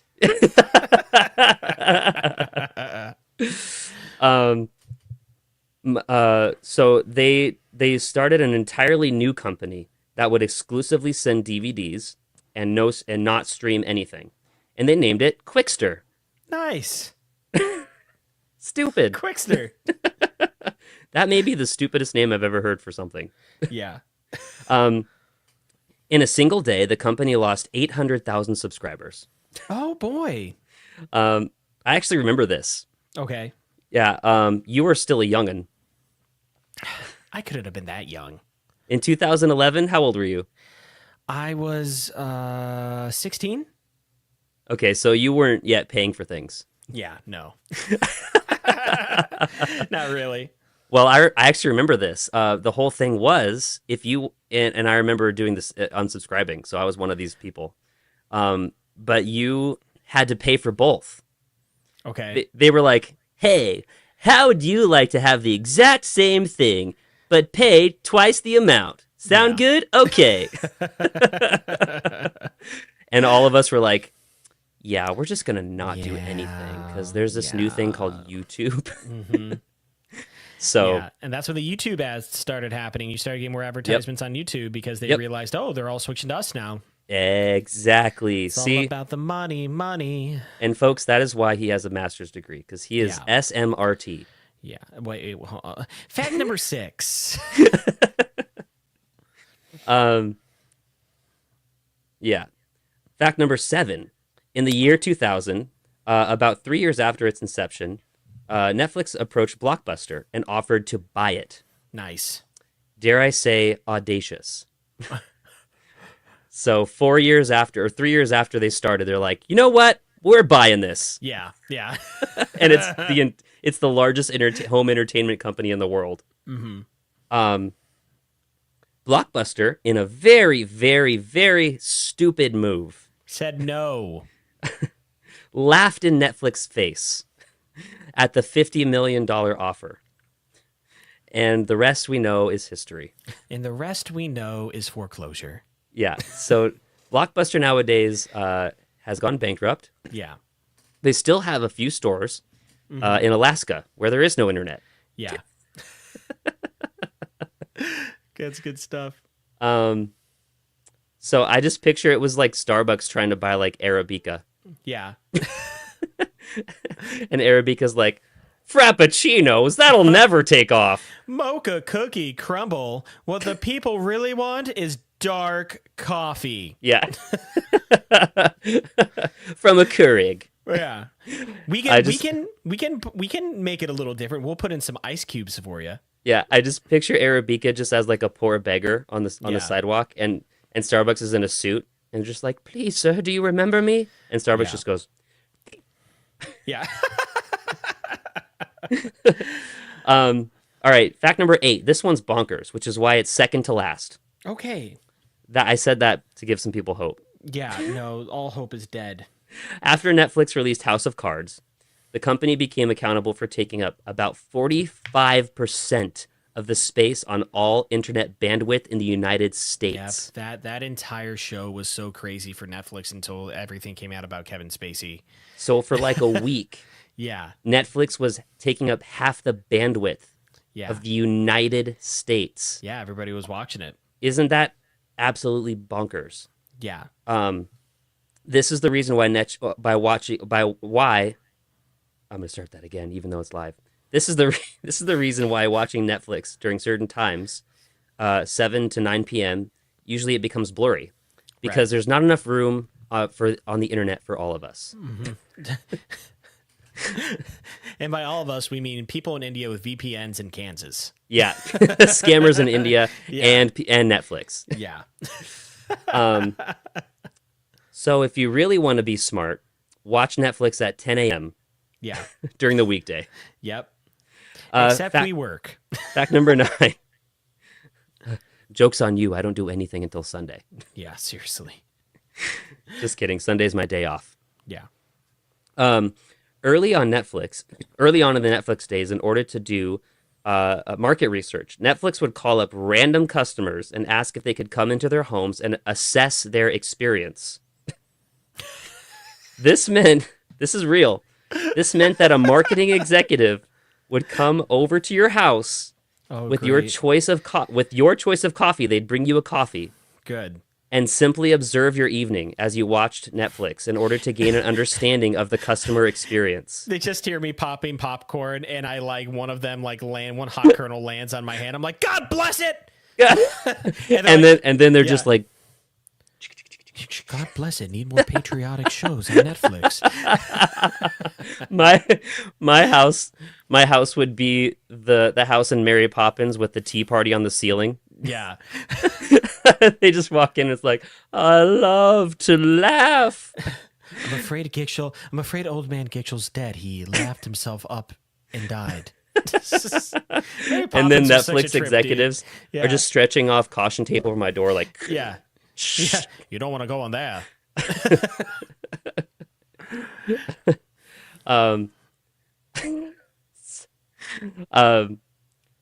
Speaker 2: So they started an entirely new company that would exclusively send DVDs and not stream anything, and they named it Quickster.
Speaker 1: Nice.
Speaker 2: Stupid.
Speaker 1: Quickster.
Speaker 2: That may be the stupidest name I've ever heard for something.
Speaker 1: Yeah.
Speaker 2: In a single day, the company lost 800,000 subscribers.
Speaker 1: Oh, boy.
Speaker 2: I actually remember this.
Speaker 1: Okay.
Speaker 2: Yeah, you were still a youngin.
Speaker 1: I couldn't have been that young.
Speaker 2: In 2011, how old were you?
Speaker 1: I was 16.
Speaker 2: Okay, so you weren't yet paying for things.
Speaker 1: Yeah, no. Not really.
Speaker 2: Well, I actually remember this. The whole thing was if you and I remember doing this unsubscribing, so I was one of these people. But you had to pay for both.
Speaker 1: Okay.
Speaker 2: They were like, "Hey, how would you like to have the exact same thing but pay twice the amount? Sound good? Okay." And all of us were like, "Yeah, we're just gonna not do anything because there's this new thing called YouTube."
Speaker 1: Mm-hmm.
Speaker 2: So
Speaker 1: yeah, and that's when the YouTube ads started happening. You started getting more advertisements on YouTube because they realized, oh, they're all switching to us now.
Speaker 2: exactly.
Speaker 1: It's all
Speaker 2: See,
Speaker 1: about the money.
Speaker 2: and folks, that is why he has a master's degree because he is SMRT.
Speaker 1: Yeah. Wait. Hold on. Fact number 6.
Speaker 2: Yeah. Fact number 7. In the year 2000, about 3 years after its inception, Netflix approached Blockbuster and offered to buy it.
Speaker 1: Nice.
Speaker 2: Dare I say, audacious. So 4 years after, or 3 years after they started, they're like, you know what? We're buying this.
Speaker 1: Yeah. Yeah.
Speaker 2: And it's the largest home entertainment company in the world.
Speaker 1: Mm-hmm.
Speaker 2: Blockbuster, in a very, very, very stupid move,
Speaker 1: Said no.
Speaker 2: laughed in Netflix's face at the $50 million offer. And the rest we know is history.
Speaker 1: And the rest we know is foreclosure.
Speaker 2: Yeah. So Blockbuster nowadays has gone bankrupt.
Speaker 1: Yeah.
Speaker 2: They still have a few stores in Alaska where there is no internet.
Speaker 1: Yeah. That's good stuff.
Speaker 2: So I just picture it was like Starbucks trying to buy like Arabica.
Speaker 1: Yeah.
Speaker 2: And Arabica's like, Frappuccinos, that'll never take off.
Speaker 1: Mocha cookie crumble. What the people really want is dark coffee.
Speaker 2: Yeah. From a Keurig.
Speaker 1: Yeah. We can make it a little different. We'll put in some ice cubes for you.
Speaker 2: Yeah, I just picture Arabica just as like a poor beggar on the sidewalk, and Starbucks is in a suit and just like, please, sir, do you remember me? And Starbucks just goes,
Speaker 1: yeah.
Speaker 2: all right, fact number 8. This one's bonkers, which is why it's second to last.
Speaker 1: Okay.
Speaker 2: That I said that to give some people hope.
Speaker 1: Yeah, no, all hope is dead.
Speaker 2: After Netflix released House of Cards, the company became accountable for taking up about 45% of the space on all internet bandwidth in the United States.
Speaker 1: Yep, that entire show was so crazy for Netflix until everything came out about Kevin Spacey.
Speaker 2: So for like a week,
Speaker 1: yeah,
Speaker 2: Netflix was taking up half the bandwidth of the United States.
Speaker 1: Yeah, everybody was watching it.
Speaker 2: Isn't that absolutely bonkers?
Speaker 1: Yeah.
Speaker 2: This is the reason why I'm going to start that again, even though it's live. This is the reason why watching Netflix during certain times, 7 to 9 p.m., usually it becomes blurry because there's not enough room on the internet for all of us.
Speaker 1: Mm-hmm. And by all of us, we mean people in India with VPNs in Kansas.
Speaker 2: Yeah, scammers in India and Netflix.
Speaker 1: Yeah.
Speaker 2: So if you really want to be smart, watch Netflix at 10 a.m.
Speaker 1: Yeah.
Speaker 2: during the weekday.
Speaker 1: Yep. Except we work.
Speaker 2: Fact number 9. Joke's on you. I don't do anything until Sunday.
Speaker 1: Yeah, seriously.
Speaker 2: Just kidding. Sunday's my day off.
Speaker 1: Yeah.
Speaker 2: Early on in the Netflix days, in order to do market research, Netflix would call up random customers and ask if they could come into their homes and assess their experience. This is real. This meant that a marketing executive would come over to your house with your choice of coffee. They'd bring you a coffee.
Speaker 1: Good.
Speaker 2: And simply observe your evening as you watched Netflix in order to gain an understanding of the customer experience.
Speaker 1: They just hear me popping popcorn, and one of them one hot kernel lands on my hand. I'm like, God bless it.
Speaker 2: and then they're just like,
Speaker 1: God bless it. Need more patriotic shows on Netflix.
Speaker 2: my house would be the house in Mary Poppins with the tea party on the ceiling.
Speaker 1: Yeah.
Speaker 2: They just walk in and it's like, I love to laugh.
Speaker 1: I'm afraid old man Gitchel's dead. He laughed himself up and died.
Speaker 2: And then Netflix executives are just stretching off caution tape over my door like,
Speaker 1: yeah. Yeah, you don't want to go on there.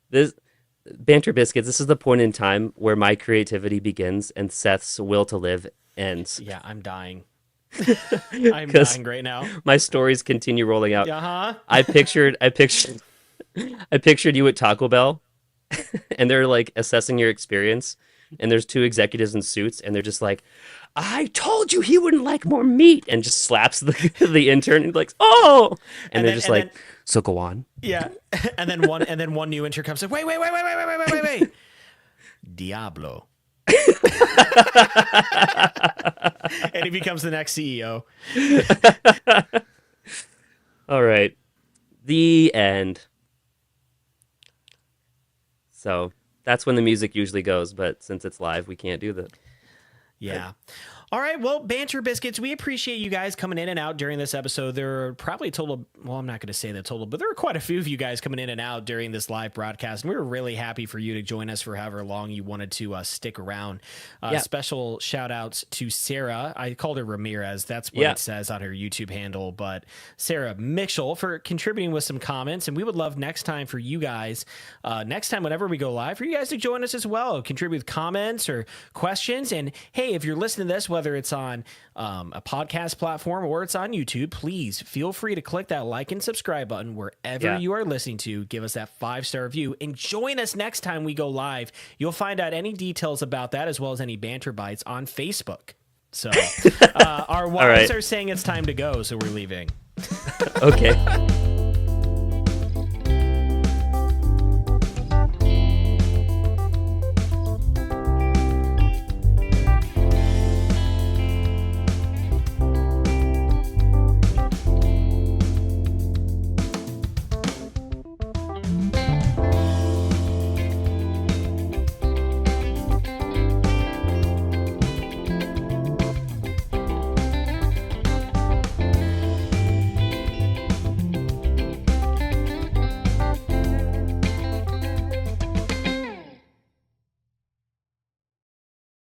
Speaker 2: This Banter Biscuits, this is the point in time where my creativity begins and Seth's will to live ends.
Speaker 1: Yeah, I'm dying. I'm dying right now.
Speaker 2: My stories continue rolling out.
Speaker 1: Uh-huh.
Speaker 2: I pictured you at Taco Bell and they're like assessing your experience. And there's 2 executives in suits, and they're just like, I told you he wouldn't like more meat, and just slaps the intern and like, oh, and they're just like, so go on.
Speaker 1: Yeah, and then one new intern comes like, wait, Diablo, and he becomes the next CEO.
Speaker 2: All right, the end. So. That's when the music usually goes, but since it's live, we can't do that.
Speaker 1: Yeah. All right. Well, Banter Biscuits, we appreciate you guys coming in and out during this episode. There are probably total, well, I'm not going to say the total, but there are quite a few of you guys coming in and out during this live broadcast. And we were really happy for you to join us for however long you wanted to stick around. Special shout outs to Sarah. I called her Ramirez. That's what it says on her YouTube handle. But Sarah Mitchell for contributing with some comments. And we would love next time for you guys, next time whenever we go live, for you guys to join us as well. Contribute with comments or questions. And hey, if you're listening to this, whether whether it's on a podcast platform or it's on YouTube, please feel free to click that like and subscribe button wherever you are listening to. Give us that 5-star review and join us next time we go live. You'll find out any details about that as well as any banter bites on Facebook. So our wives are saying it's time to go, so we're leaving.
Speaker 2: Okay.